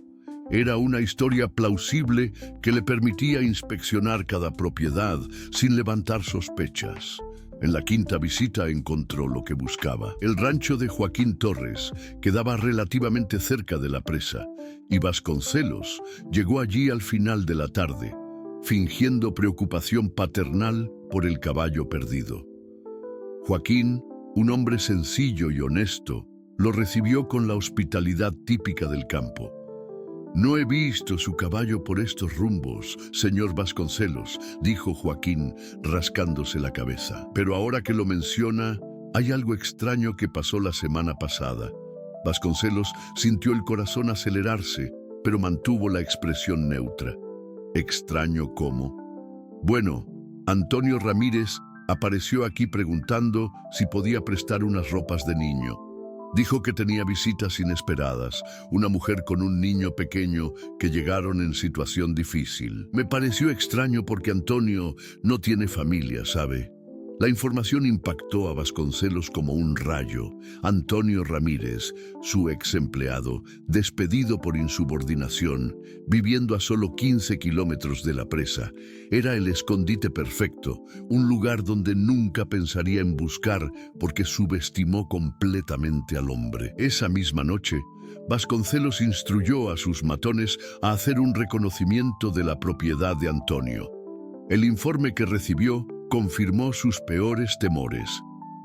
Era una historia plausible que le permitía inspeccionar cada propiedad sin levantar sospechas. En la quinta visita encontró lo que buscaba. El rancho de Joaquín Torres quedaba relativamente cerca de la presa y Vasconcelos llegó allí al final de la tarde, fingiendo preocupación paternal por el caballo perdido. Joaquín, un hombre sencillo y honesto, lo recibió con la hospitalidad típica del campo. «No he visto su caballo por estos rumbos, señor Vasconcelos», dijo Joaquín, rascándose la cabeza. «Pero ahora que lo menciona, hay algo extraño que pasó la semana pasada». Vasconcelos sintió el corazón acelerarse, pero mantuvo la expresión neutra. «¿Extraño cómo?». «Bueno, Antonio Ramírez apareció aquí preguntando si podía prestar unas ropas de niño. Dijo que tenía visitas inesperadas, una mujer con un niño pequeño que llegaron en situación difícil. Me pareció extraño porque Antonio no tiene familia, ¿sabe?». La información impactó a Vasconcelos como un rayo. Antonio Ramírez, su ex empleado, despedido por insubordinación, viviendo a solo 15 kilómetros de la presa, era el escondite perfecto, un lugar donde nunca pensaría en buscar porque subestimó completamente al hombre. Esa misma noche, Vasconcelos instruyó a sus matones a hacer un reconocimiento de la propiedad de Antonio. El informe que recibió confirmó sus peores temores.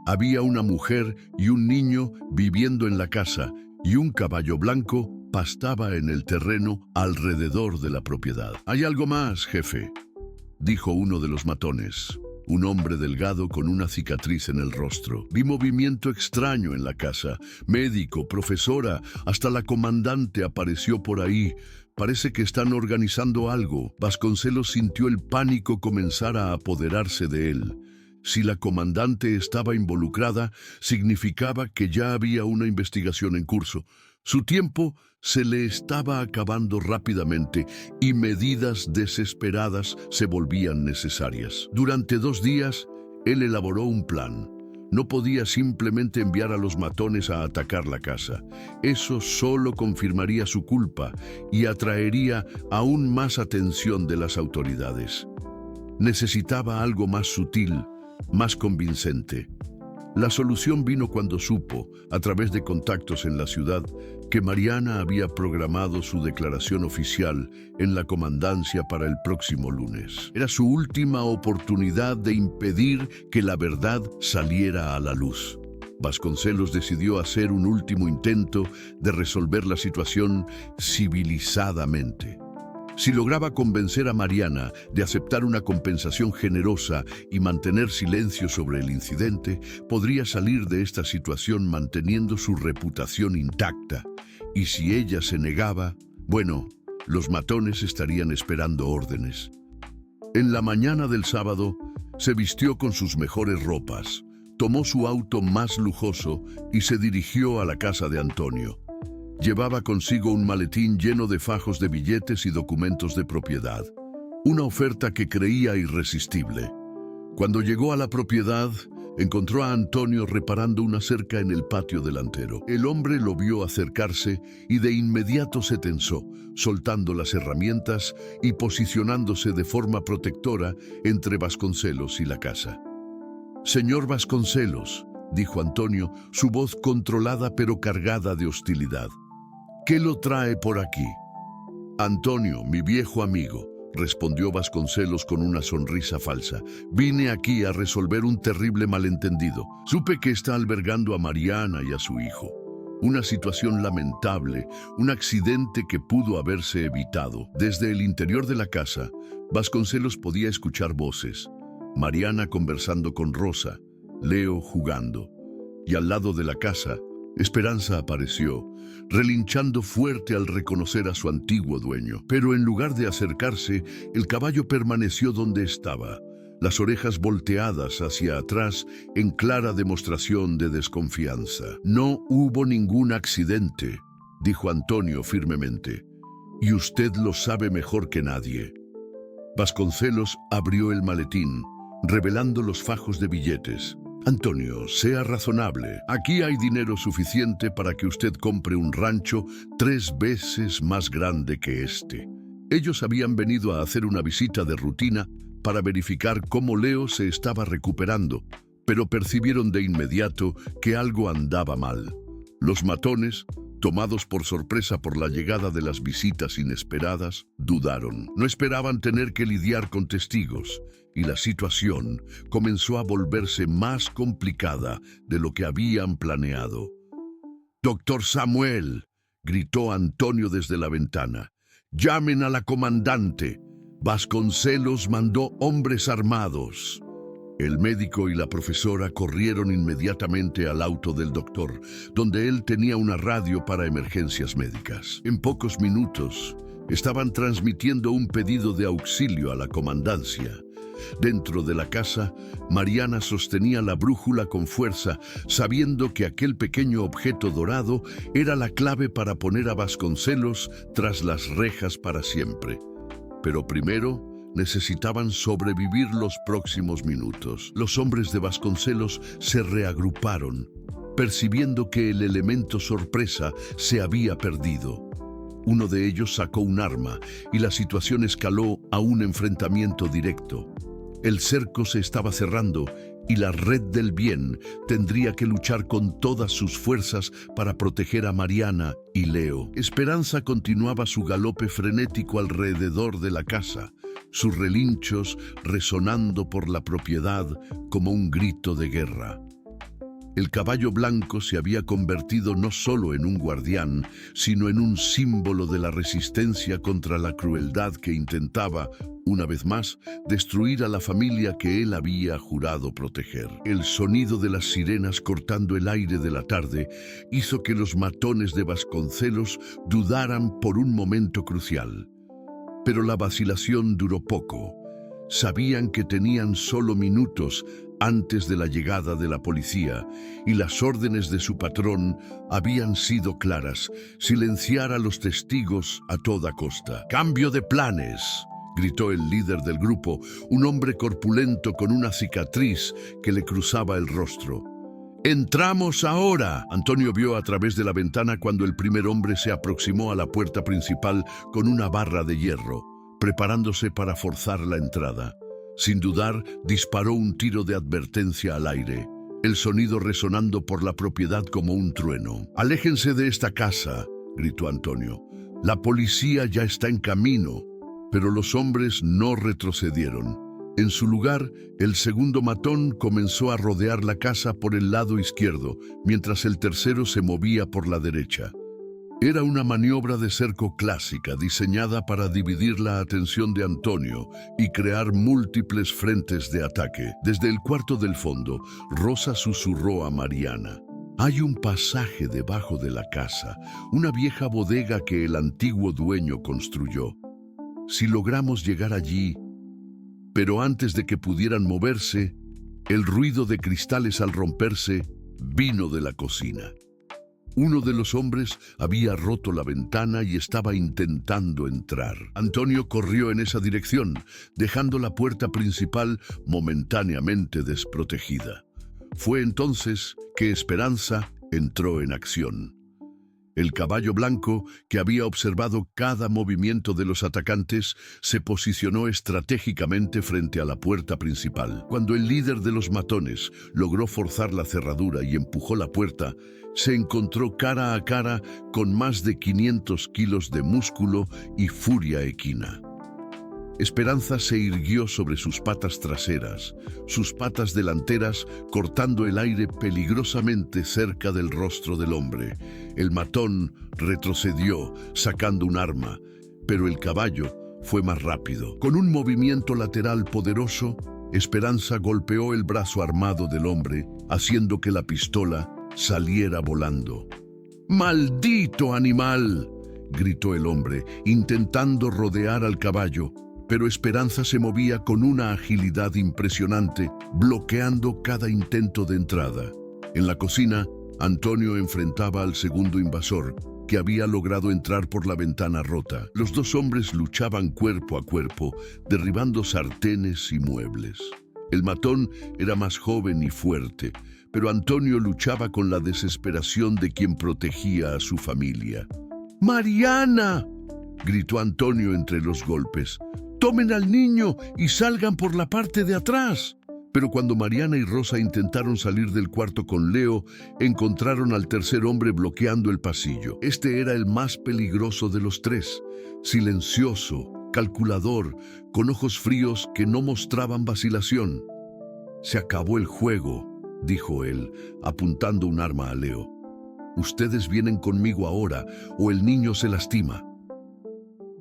Había una mujer y un niño viviendo en la casa y un caballo blanco pastaba en el terreno alrededor de la propiedad. «Hay algo más, jefe», dijo uno de los matones, un hombre delgado con una cicatriz en el rostro. «Vi movimiento extraño en la casa. Médico, profesora, hasta la comandante apareció por ahí. Parece que están organizando algo». Vasconcelos sintió el pánico comenzar a apoderarse de él. Si la comandante estaba involucrada, significaba que ya había una investigación en curso. Su tiempo se le estaba acabando rápidamente y medidas desesperadas se volvían necesarias. Durante 2 días, él elaboró un plan. No podía simplemente enviar a los matones a atacar la casa. Eso solo confirmaría su culpa y atraería aún más atención de las autoridades. Necesitaba algo más sutil, más convincente. La solución vino cuando supo, a través de contactos en la ciudad, que Mariana había programado su declaración oficial en la comandancia para el próximo lunes. Era su última oportunidad de impedir que la verdad saliera a la luz. Vasconcelos decidió hacer un último intento de resolver la situación civilizadamente. Si lograba convencer a Mariana de aceptar una compensación generosa y mantener silencio sobre el incidente, podría salir de esta situación manteniendo su reputación intacta. Y si ella se negaba, bueno, los matones estarían esperando órdenes. En la mañana del sábado, se vistió con sus mejores ropas, tomó su auto más lujoso y se dirigió a la casa de Antonio. Llevaba consigo un maletín lleno de fajos de billetes y documentos de propiedad, una oferta que creía irresistible. Cuando llegó a la propiedad, encontró a Antonio reparando una cerca en el patio delantero. El hombre lo vio acercarse y de inmediato se tensó, soltando las herramientas y posicionándose de forma protectora entre Vasconcelos y la casa. «Señor Vasconcelos», dijo Antonio, su voz controlada pero cargada de hostilidad. «¿Qué lo trae por aquí?» «Antonio, mi viejo amigo», respondió Vasconcelos con una sonrisa falsa. «Vine aquí a resolver un terrible malentendido. Supe que está albergando a Mariana y a su hijo. Una situación lamentable, un accidente que pudo haberse evitado». Desde el interior de la casa, Vasconcelos podía escuchar voces. Mariana conversando con Rosa, Leo jugando. Y al lado de la casa, Esperanza apareció, relinchando fuerte al reconocer a su antiguo dueño. Pero en lugar de acercarse, el caballo permaneció donde estaba, las orejas volteadas hacia atrás en clara demostración de desconfianza. «No hubo ningún accidente», dijo Antonio firmemente, «y usted lo sabe mejor que nadie». Vasconcelos abrió el maletín, revelando los fajos de billetes. «Antonio, sea razonable. Aquí hay dinero suficiente para que usted compre un rancho 3 veces más grande que este». Ellos habían venido a hacer una visita de rutina para verificar cómo Leo se estaba recuperando, pero percibieron de inmediato que algo andaba mal. Los matones, tomados por sorpresa por la llegada de las visitas inesperadas, dudaron. No esperaban tener que lidiar con testigos, y la situación comenzó a volverse más complicada de lo que habían planeado. «Doctor Samuel», gritó Antonio desde la ventana, «llamen a la comandante. Vasconcelos mandó hombres armados». El médico y la profesora corrieron inmediatamente al auto del doctor, donde él tenía una radio para emergencias médicas. En pocos minutos, estaban transmitiendo un pedido de auxilio a la comandancia. Dentro de la casa, Mariana sostenía la brújula con fuerza, sabiendo que aquel pequeño objeto dorado era la clave para poner a Vasconcelos tras las rejas para siempre. Pero primero, necesitaban sobrevivir los próximos minutos. Los hombres de Vasconcelos se reagruparon, percibiendo que el elemento sorpresa se había perdido. Uno de ellos sacó un arma y la situación escaló a un enfrentamiento directo. El cerco se estaba cerrando y la red del bien tendría que luchar con todas sus fuerzas para proteger a Mariana y Leo. Esperanza continuaba su galope frenético alrededor de la casa, sus relinchos resonando por la propiedad como un grito de guerra. El caballo blanco se había convertido no solo en un guardián, sino en un símbolo de la resistencia contra la crueldad que intentaba, una vez más, destruir a la familia que él había jurado proteger. El sonido de las sirenas cortando el aire de la tarde hizo que los matones de Vasconcelos dudaran por un momento crucial. Pero la vacilación duró poco. Sabían que tenían solo minutos antes de la llegada de la policía, y las órdenes de su patrón habían sido claras: silenciar a los testigos a toda costa. «¡Cambio de planes!», gritó el líder del grupo, un hombre corpulento con una cicatriz que le cruzaba el rostro. «¡Entramos ahora!». Antonio vio a través de la ventana cuando el primer hombre se aproximó a la puerta principal con una barra de hierro, preparándose para forzar la entrada. Sin dudar, disparó un tiro de advertencia al aire, el sonido resonando por la propiedad como un trueno. «¡Aléjense de esta casa!», gritó Antonio. «La policía ya está en camino». Pero los hombres no retrocedieron. En su lugar, el segundo matón comenzó a rodear la casa por el lado izquierdo, mientras el tercero se movía por la derecha. Era una maniobra de cerco clásica, diseñada para dividir la atención de Antonio y crear múltiples frentes de ataque. Desde el cuarto del fondo, Rosa susurró a Mariana: «Hay un pasaje debajo de la casa, una vieja bodega que el antiguo dueño construyó. Si logramos llegar allí». Pero antes de que pudieran moverse, el ruido de cristales al romperse vino de la cocina. Uno de los hombres había roto la ventana y estaba intentando entrar. Antonio corrió en esa dirección, dejando la puerta principal momentáneamente desprotegida. Fue entonces que Esperanza entró en acción. El caballo blanco, que había observado cada movimiento de los atacantes, se posicionó estratégicamente frente a la puerta principal. Cuando el líder de los matones logró forzar la cerradura y empujó la puerta, se encontró cara a cara con más de 500 kilos de músculo y furia equina. Esperanza se irguió sobre sus patas traseras, sus patas delanteras cortando el aire peligrosamente cerca del rostro del hombre. El matón retrocedió, sacando un arma, pero el caballo fue más rápido. Con un movimiento lateral poderoso, Esperanza golpeó el brazo armado del hombre, haciendo que la pistola saliera volando. «¡Maldito animal!», gritó el hombre, intentando rodear al caballo. Pero Esperanza se movía con una agilidad impresionante, bloqueando cada intento de entrada. En la cocina, Antonio enfrentaba al segundo invasor, que había logrado entrar por la ventana rota. Los dos hombres luchaban cuerpo a cuerpo, derribando sartenes y muebles. El matón era más joven y fuerte, pero Antonio luchaba con la desesperación de quien protegía a su familia. «¡Mariana!», gritó Antonio entre los golpes. «¡Tomen al niño y salgan por la parte de atrás!». Pero cuando Mariana y Rosa intentaron salir del cuarto con Leo, encontraron al tercer hombre bloqueando el pasillo. Este era el más peligroso de los tres, silencioso, calculador, con ojos fríos que no mostraban vacilación. «Se acabó el juego», dijo él, apuntando un arma a Leo. «Ustedes vienen conmigo ahora o el niño se lastima».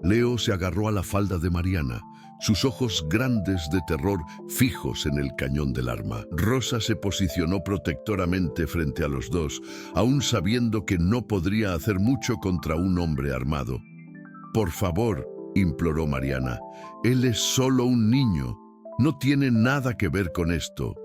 Leo se agarró a la falda de Mariana, sus ojos grandes de terror fijos en el cañón del arma. Rosa se posicionó protectoramente frente a los dos, aún sabiendo que no podría hacer mucho contra un hombre armado. «Por favor», imploró Mariana, «él es solo un niño. No tiene nada que ver con esto».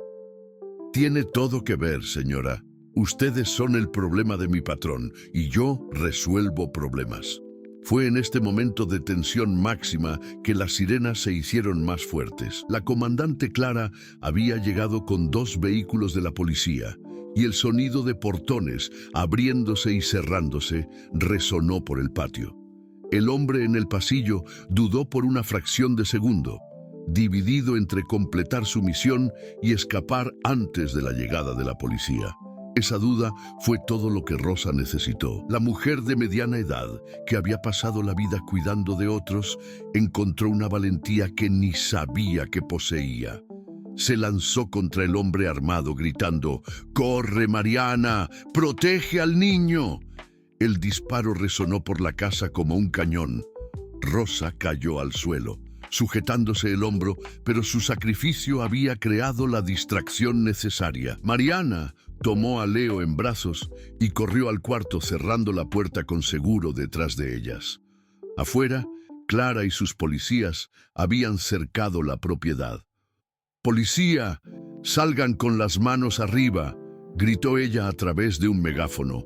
«Tiene todo que ver, señora. Ustedes son el problema de mi patrón y yo resuelvo problemas». Fue en este momento de tensión máxima que las sirenas se hicieron más fuertes. La comandante Clara había llegado con 2 vehículos de la policía y el sonido de portones abriéndose y cerrándose resonó por el patio. El hombre en el pasillo dudó por una fracción de segundo, dividido entre completar su misión y escapar antes de la llegada de la policía. Esa duda fue todo lo que Rosa necesitó. La mujer de mediana edad, que había pasado la vida cuidando de otros, encontró una valentía que ni sabía que poseía. Se lanzó contra el hombre armado, gritando: «¡Corre, Mariana! ¡Protege al niño!». El disparo resonó por la casa como un cañón. Rosa cayó al suelo, sujetándose el hombro, pero su sacrificio había creado la distracción necesaria. Mariana tomó a Leo en brazos y corrió al cuarto, cerrando la puerta con seguro detrás de ellas. Afuera, Clara y sus policías habían cercado la propiedad. «¡Policía! «Salgan con las manos arriba», gritó ella a través de un megáfono.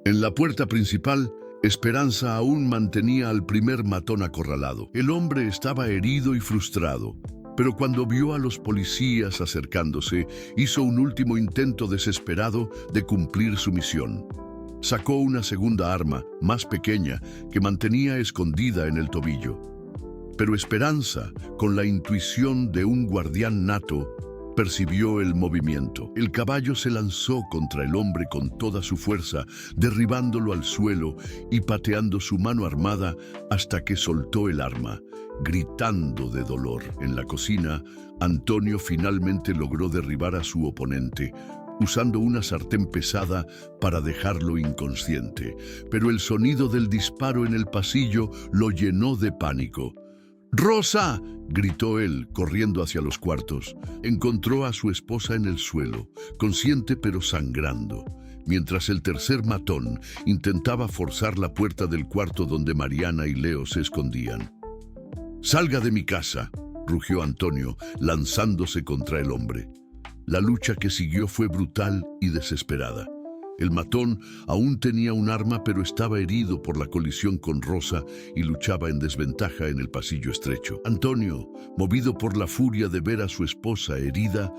En la puerta principal, Esperanza aún mantenía al primer matón acorralado. El hombre estaba herido y frustrado, pero cuando vio a los policías acercándose, hizo un último intento desesperado de cumplir su misión. Sacó una segunda arma, más pequeña, que mantenía escondida en el tobillo. Pero Esperanza, con la intuición de un guardián nato, percibió el movimiento. El caballo se lanzó contra el hombre con toda su fuerza, derribándolo al suelo y pateando su mano armada hasta que soltó el arma, gritando de dolor. En la cocina, Antonio finalmente logró derribar a su oponente, usando una sartén pesada para dejarlo inconsciente. Pero el sonido del disparo en el pasillo lo llenó de pánico. «¡Rosa!», gritó él, corriendo hacia los cuartos. Encontró a su esposa en el suelo, consciente pero sangrando, mientras el tercer matón intentaba forzar la puerta del cuarto donde Mariana y Leo se escondían. «¡Salga de mi casa!», rugió Antonio, lanzándose contra el hombre. La lucha que siguió fue brutal y desesperada. El matón aún tenía un arma, pero estaba herido por la colisión con Rosa y luchaba en desventaja en el pasillo estrecho. Antonio, movido por la furia de ver a su esposa herida,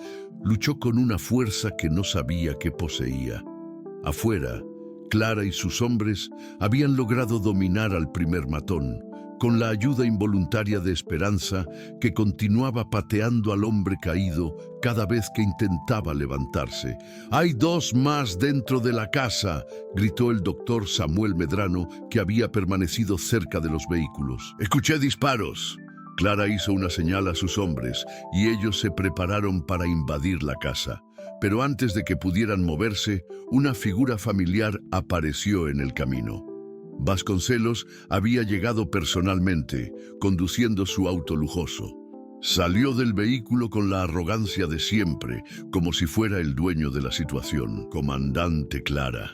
luchó con una fuerza que no sabía que poseía. Afuera, Clara y sus hombres habían logrado dominar al primer matón, con la ayuda involuntaria de Esperanza, que continuaba pateando al hombre caído cada vez que intentaba levantarse. «¡Hay dos más dentro de la casa!», gritó el doctor Samuel Medrano, que había permanecido cerca de los vehículos. «Escuché disparos». Clara hizo una señal a sus hombres y ellos se prepararon para invadir la casa. Pero antes de que pudieran moverse, una figura familiar apareció en el camino. Vasconcelos había llegado personalmente, conduciendo su auto lujoso. Salió del vehículo con la arrogancia de siempre, como si fuera el dueño de la situación. «Comandante Clara»,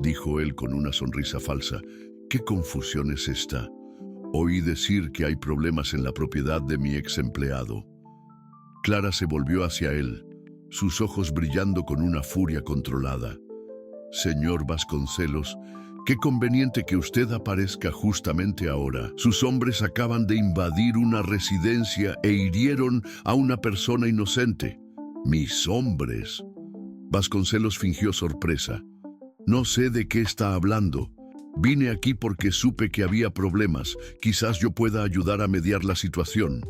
dijo él con una sonrisa falsa, «¿qué confusión es esta? Oí decir que hay problemas en la propiedad de mi ex empleado». Clara se volvió hacia él, sus ojos brillando con una furia controlada. «Señor Vasconcelos, qué conveniente que usted aparezca justamente ahora. Sus hombres acaban de invadir una residencia e hirieron a una persona inocente». «¿Mis hombres?». Vasconcelos fingió sorpresa. «No sé de qué está hablando. Vine aquí porque supe que había problemas. Quizás yo pueda ayudar a mediar la situación».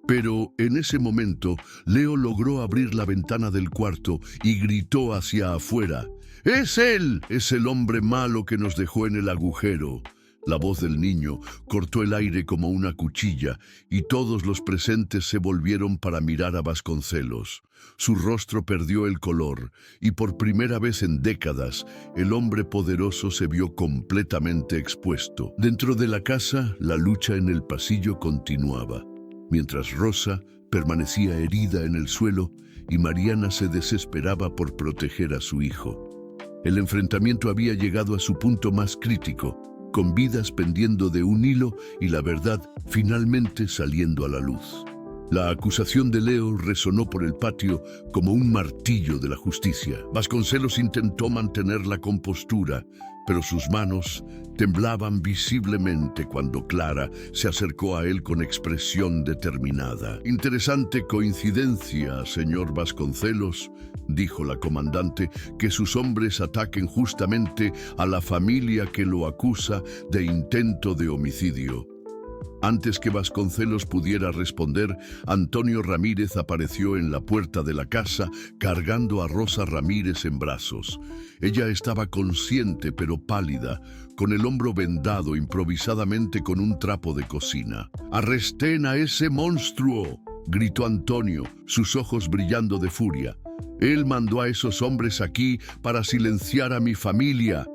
Pero en ese momento, Leo logró abrir la ventana del cuarto y gritó hacia afuera: «¡Es él! ¡Es el hombre malo que nos dejó en el agujero!». La voz del niño cortó el aire como una cuchilla y todos los presentes se volvieron para mirar a Vasconcelos. Su rostro perdió el color y por primera vez en décadas el hombre poderoso se vio completamente expuesto. Dentro de la casa, la lucha en el pasillo continuaba, mientras Rosa permanecía herida en el suelo y Mariana se desesperaba por proteger a su hijo. El enfrentamiento había llegado a su punto más crítico, con vidas pendiendo de un hilo y la verdad finalmente saliendo a la luz. La acusación de Leo resonó por el patio como un martillo de la justicia. Vasconcelos intentó mantener la compostura, pero sus manos temblaban visiblemente cuando Clara se acercó a él con expresión determinada. «Interesante coincidencia, señor Vasconcelos», dijo la comandante, «que sus hombres ataquen justamente a la familia que lo acusa de intento de homicidio». Antes que Vasconcelos pudiera responder, Antonio Ramírez apareció en la puerta de la casa cargando a Rosa Ramírez en brazos. Ella estaba consciente pero pálida, con el hombro vendado improvisadamente con un trapo de cocina. «¡Arresten a ese monstruo!», gritó Antonio, sus ojos brillando de furia. «Él mandó a esos hombres aquí para silenciar a mi familia».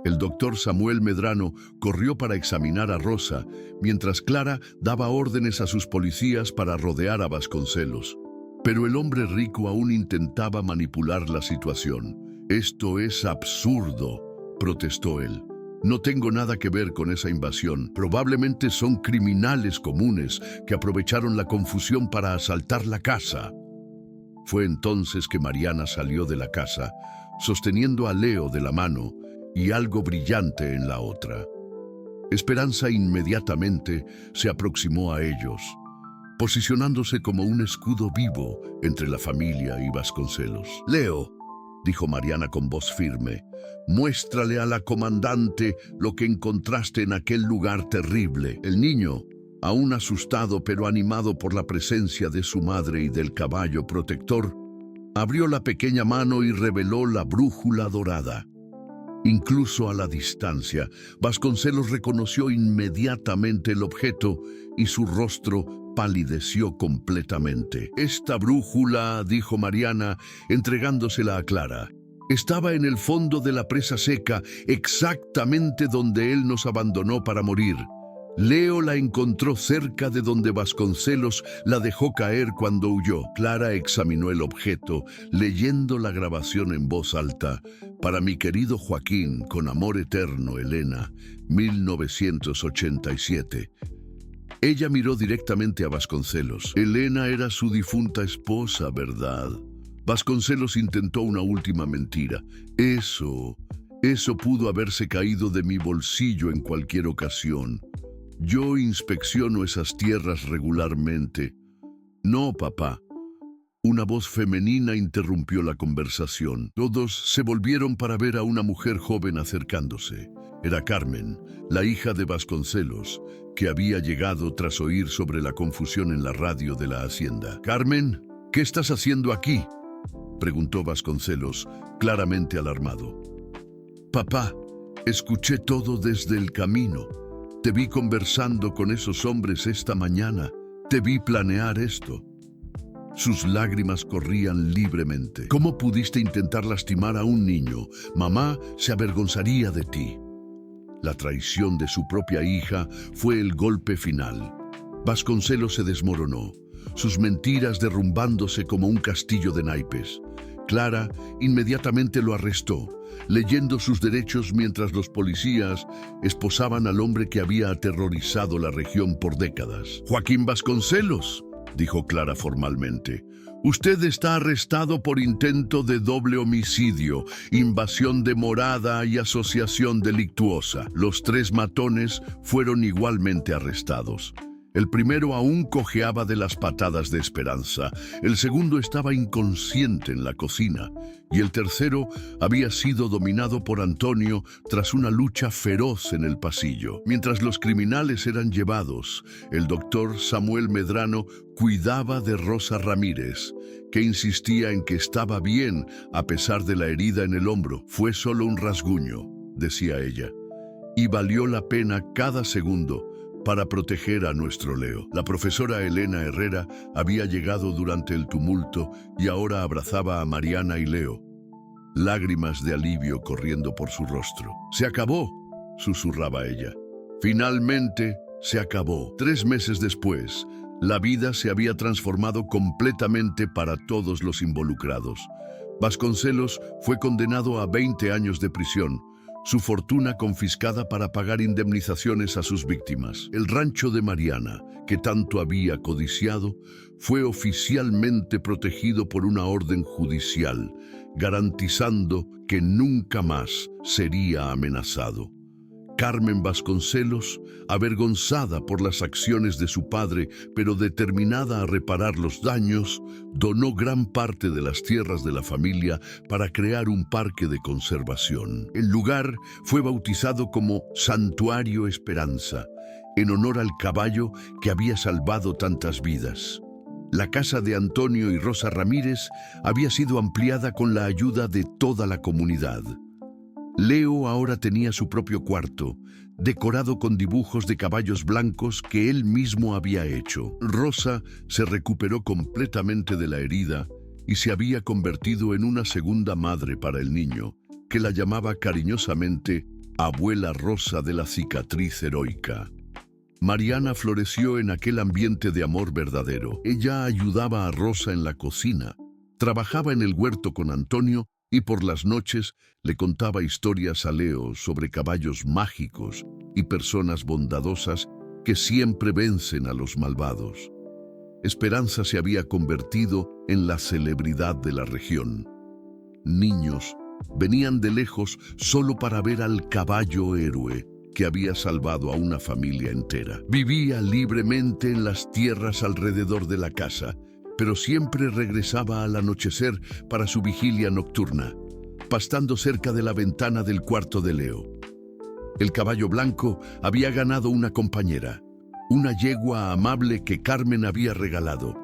El doctor Samuel Medrano corrió para examinar a Rosa, mientras Clara daba órdenes a sus policías para rodear a Vasconcelos. Pero el hombre rico aún intentaba manipular la situación. «Esto es absurdo», protestó él. «No tengo nada que ver con esa invasión. Probablemente son criminales comunes que aprovecharon la confusión para asaltar la casa». Fue entonces que Mariana salió de la casa, sosteniendo a Leo de la mano y algo brillante en la otra. Esperanza inmediatamente se aproximó a ellos, posicionándose como un escudo vivo entre la familia y Vasconcelos. «Leo», dijo Mariana con voz firme, «muéstrale a la comandante lo que encontraste en aquel lugar terrible». El niño, aún asustado pero animado por la presencia de su madre y del caballo protector, abrió la pequeña mano y reveló la brújula dorada. Incluso a la distancia, Vasconcelos reconoció inmediatamente el objeto y su rostro palideció completamente. «Esta brújula», dijo Mariana, entregándosela a Clara, «estaba en el fondo de la presa seca, exactamente donde él nos abandonó para morir. Leo la encontró cerca de donde Vasconcelos la dejó caer cuando huyó». Clara examinó el objeto, leyendo la grabación en voz alta. «Para mi querido Joaquín, con amor eterno, Elena, 1987. Ella miró directamente a Vasconcelos. Elena era su difunta esposa, ¿verdad? Vasconcelos intentó una última mentira. Eso pudo haberse caído de mi bolsillo en cualquier ocasión. Yo inspecciono esas tierras regularmente». «No, papá». Una voz femenina interrumpió la conversación. Todos se volvieron para ver a una mujer joven acercándose. Era Carmen, la hija de Vasconcelos, que había llegado tras oír sobre la confusión en la radio de la hacienda. «Carmen, ¿qué estás haciendo aquí?», preguntó Vasconcelos, claramente alarmado. «Papá, escuché todo desde el camino. Te vi conversando con esos hombres esta mañana. Te vi planear esto». Sus lágrimas corrían libremente. «¿Cómo pudiste intentar lastimar a un niño? Mamá se avergonzaría de ti». La traición de su propia hija fue el golpe final. Vasconcelos se desmoronó, sus mentiras derrumbándose como un castillo de naipes. Clara inmediatamente lo arrestó, leyendo sus derechos mientras los policías esposaban al hombre que había aterrorizado la región por décadas. «Joaquín Vasconcelos», dijo Clara formalmente, «usted está arrestado por intento de doble homicidio, invasión de morada y asociación delictuosa». Los tres matones fueron igualmente arrestados. El primero aún cojeaba de las patadas de Esperanza, el segundo estaba inconsciente en la cocina y el tercero había sido dominado por Antonio tras una lucha feroz en el pasillo. Mientras los criminales eran llevados, el doctor Samuel Medrano cuidaba de Rosa Ramírez, que insistía en que estaba bien a pesar de la herida en el hombro. «Fue solo un rasguño», decía ella, «y valió la pena cada segundo para proteger a nuestro Leo». La profesora Elena Herrera había llegado durante el tumulto y ahora abrazaba a Mariana y Leo, lágrimas de alivio corriendo por su rostro. «Se acabó», susurraba ella. «Finalmente se acabó». 3 meses después, la vida se había transformado completamente para todos los involucrados. Vasconcelos fue condenado a 20 años de prisión, su fortuna confiscada para pagar indemnizaciones a sus víctimas. El rancho de Mariana, que tanto había codiciado, fue oficialmente protegido por una orden judicial, garantizando que nunca más sería amenazado. Carmen Vasconcelos, avergonzada por las acciones de su padre, pero determinada a reparar los daños, donó gran parte de las tierras de la familia para crear un parque de conservación. El lugar fue bautizado como Santuario Esperanza, en honor al caballo que había salvado tantas vidas. La casa de Antonio y Rosa Ramírez había sido ampliada con la ayuda de toda la comunidad. Leo ahora tenía su propio cuarto, decorado con dibujos de caballos blancos que él mismo había hecho. Rosa se recuperó completamente de la herida y se había convertido en una segunda madre para el niño, que la llamaba cariñosamente Abuela Rosa de la cicatriz heroica. Mariana floreció en aquel ambiente de amor verdadero. Ella ayudaba a Rosa en la cocina, trabajaba en el huerto con Antonio y por las noches le contaba historias a Leo sobre caballos mágicos y personas bondadosas que siempre vencen a los malvados. Esperanza se había convertido en la celebridad de la región. Niños venían de lejos solo para ver al caballo héroe que había salvado a una familia entera. Vivía libremente en las tierras alrededor de la casa, pero siempre regresaba al anochecer para su vigilia nocturna, pastando cerca de la ventana del cuarto de Leo. El caballo blanco había ganado una compañera, una yegua amable que Carmen había regalado,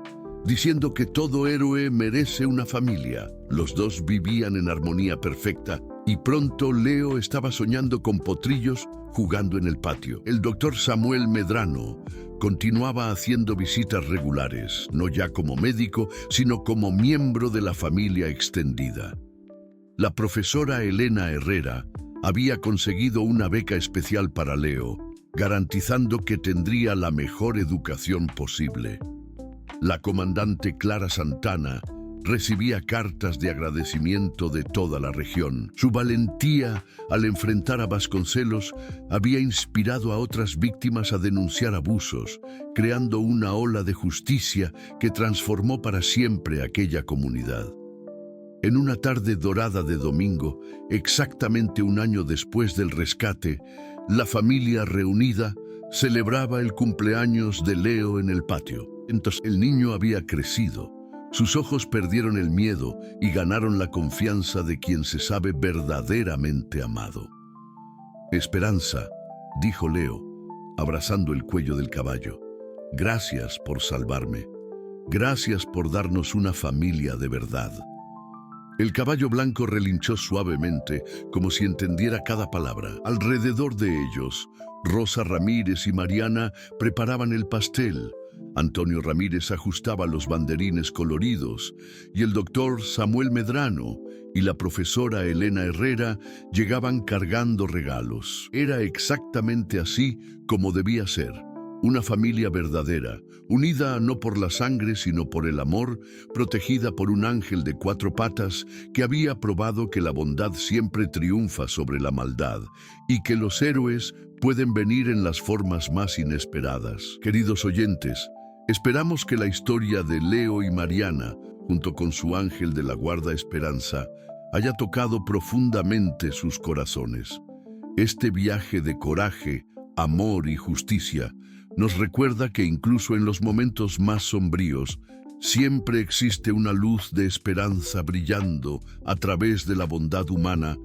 diciendo que todo héroe merece una familia. Los dos vivían en armonía perfecta y pronto Leo estaba soñando con potrillos jugando en el patio. El doctor Samuel Medrano continuaba haciendo visitas regulares, no ya como médico, sino como miembro de la familia extendida. La profesora Elena Herrera había conseguido una beca especial para Leo, garantizando que tendría la mejor educación posible. La comandante Clara Santana recibía cartas de agradecimiento de toda la región. Su valentía al enfrentar a Vasconcelos había inspirado a otras víctimas a denunciar abusos, creando una ola de justicia que transformó para siempre aquella comunidad. En una tarde dorada de domingo, exactamente un año después del rescate, la familia reunida celebraba el cumpleaños de Leo en el patio. Entonces el niño había crecido. Sus ojos perdieron el miedo y ganaron la confianza de quien se sabe verdaderamente amado. «Esperanza», dijo Leo, abrazando el cuello del caballo, «gracias por salvarme. Gracias por darnos una familia de verdad». El caballo blanco relinchó suavemente, como si entendiera cada palabra. Alrededor de ellos, Rosa Ramírez y Mariana preparaban el pastel. Antonio Ramírez ajustaba los banderines coloridos y el doctor Samuel Medrano y la profesora Elena Herrera llegaban cargando regalos. Era exactamente así como debía ser. Una familia verdadera, unida no por la sangre sino por el amor, protegida por un ángel de 4 patas que había probado que la bondad siempre triunfa sobre la maldad y que los héroes pueden venir en las formas más inesperadas. Queridos oyentes, esperamos que la historia de Leo y Mariana, junto con su ángel de la guarda Esperanza, haya tocado profundamente sus corazones. Este viaje de coraje, amor y justicia nos recuerda que incluso en los momentos más sombríos, siempre existe una luz de esperanza brillando a través de la bondad humana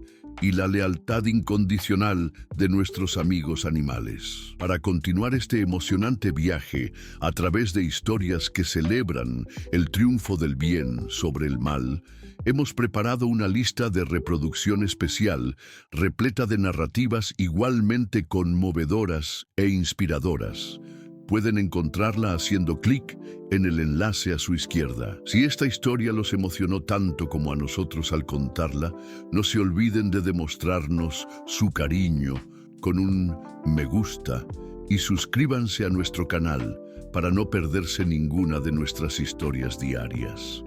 y la lealtad incondicional de nuestros amigos animales. Para continuar este emocionante viaje a través de historias que celebran el triunfo del bien sobre el mal, hemos preparado una lista de reproducción especial repleta de narrativas igualmente conmovedoras e inspiradoras. Pueden encontrarla haciendo clic en el enlace a su izquierda. Si esta historia los emocionó tanto como a nosotros al contarla, no se olviden de demostrarnos su cariño con un me gusta y suscríbanse a nuestro canal para no perderse ninguna de nuestras historias diarias.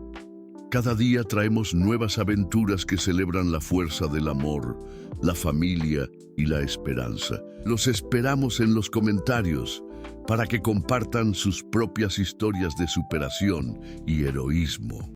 Cada día traemos nuevas aventuras que celebran la fuerza del amor, la familia y la esperanza. Los esperamos en los comentarios para que compartan sus propias historias de superación y heroísmo.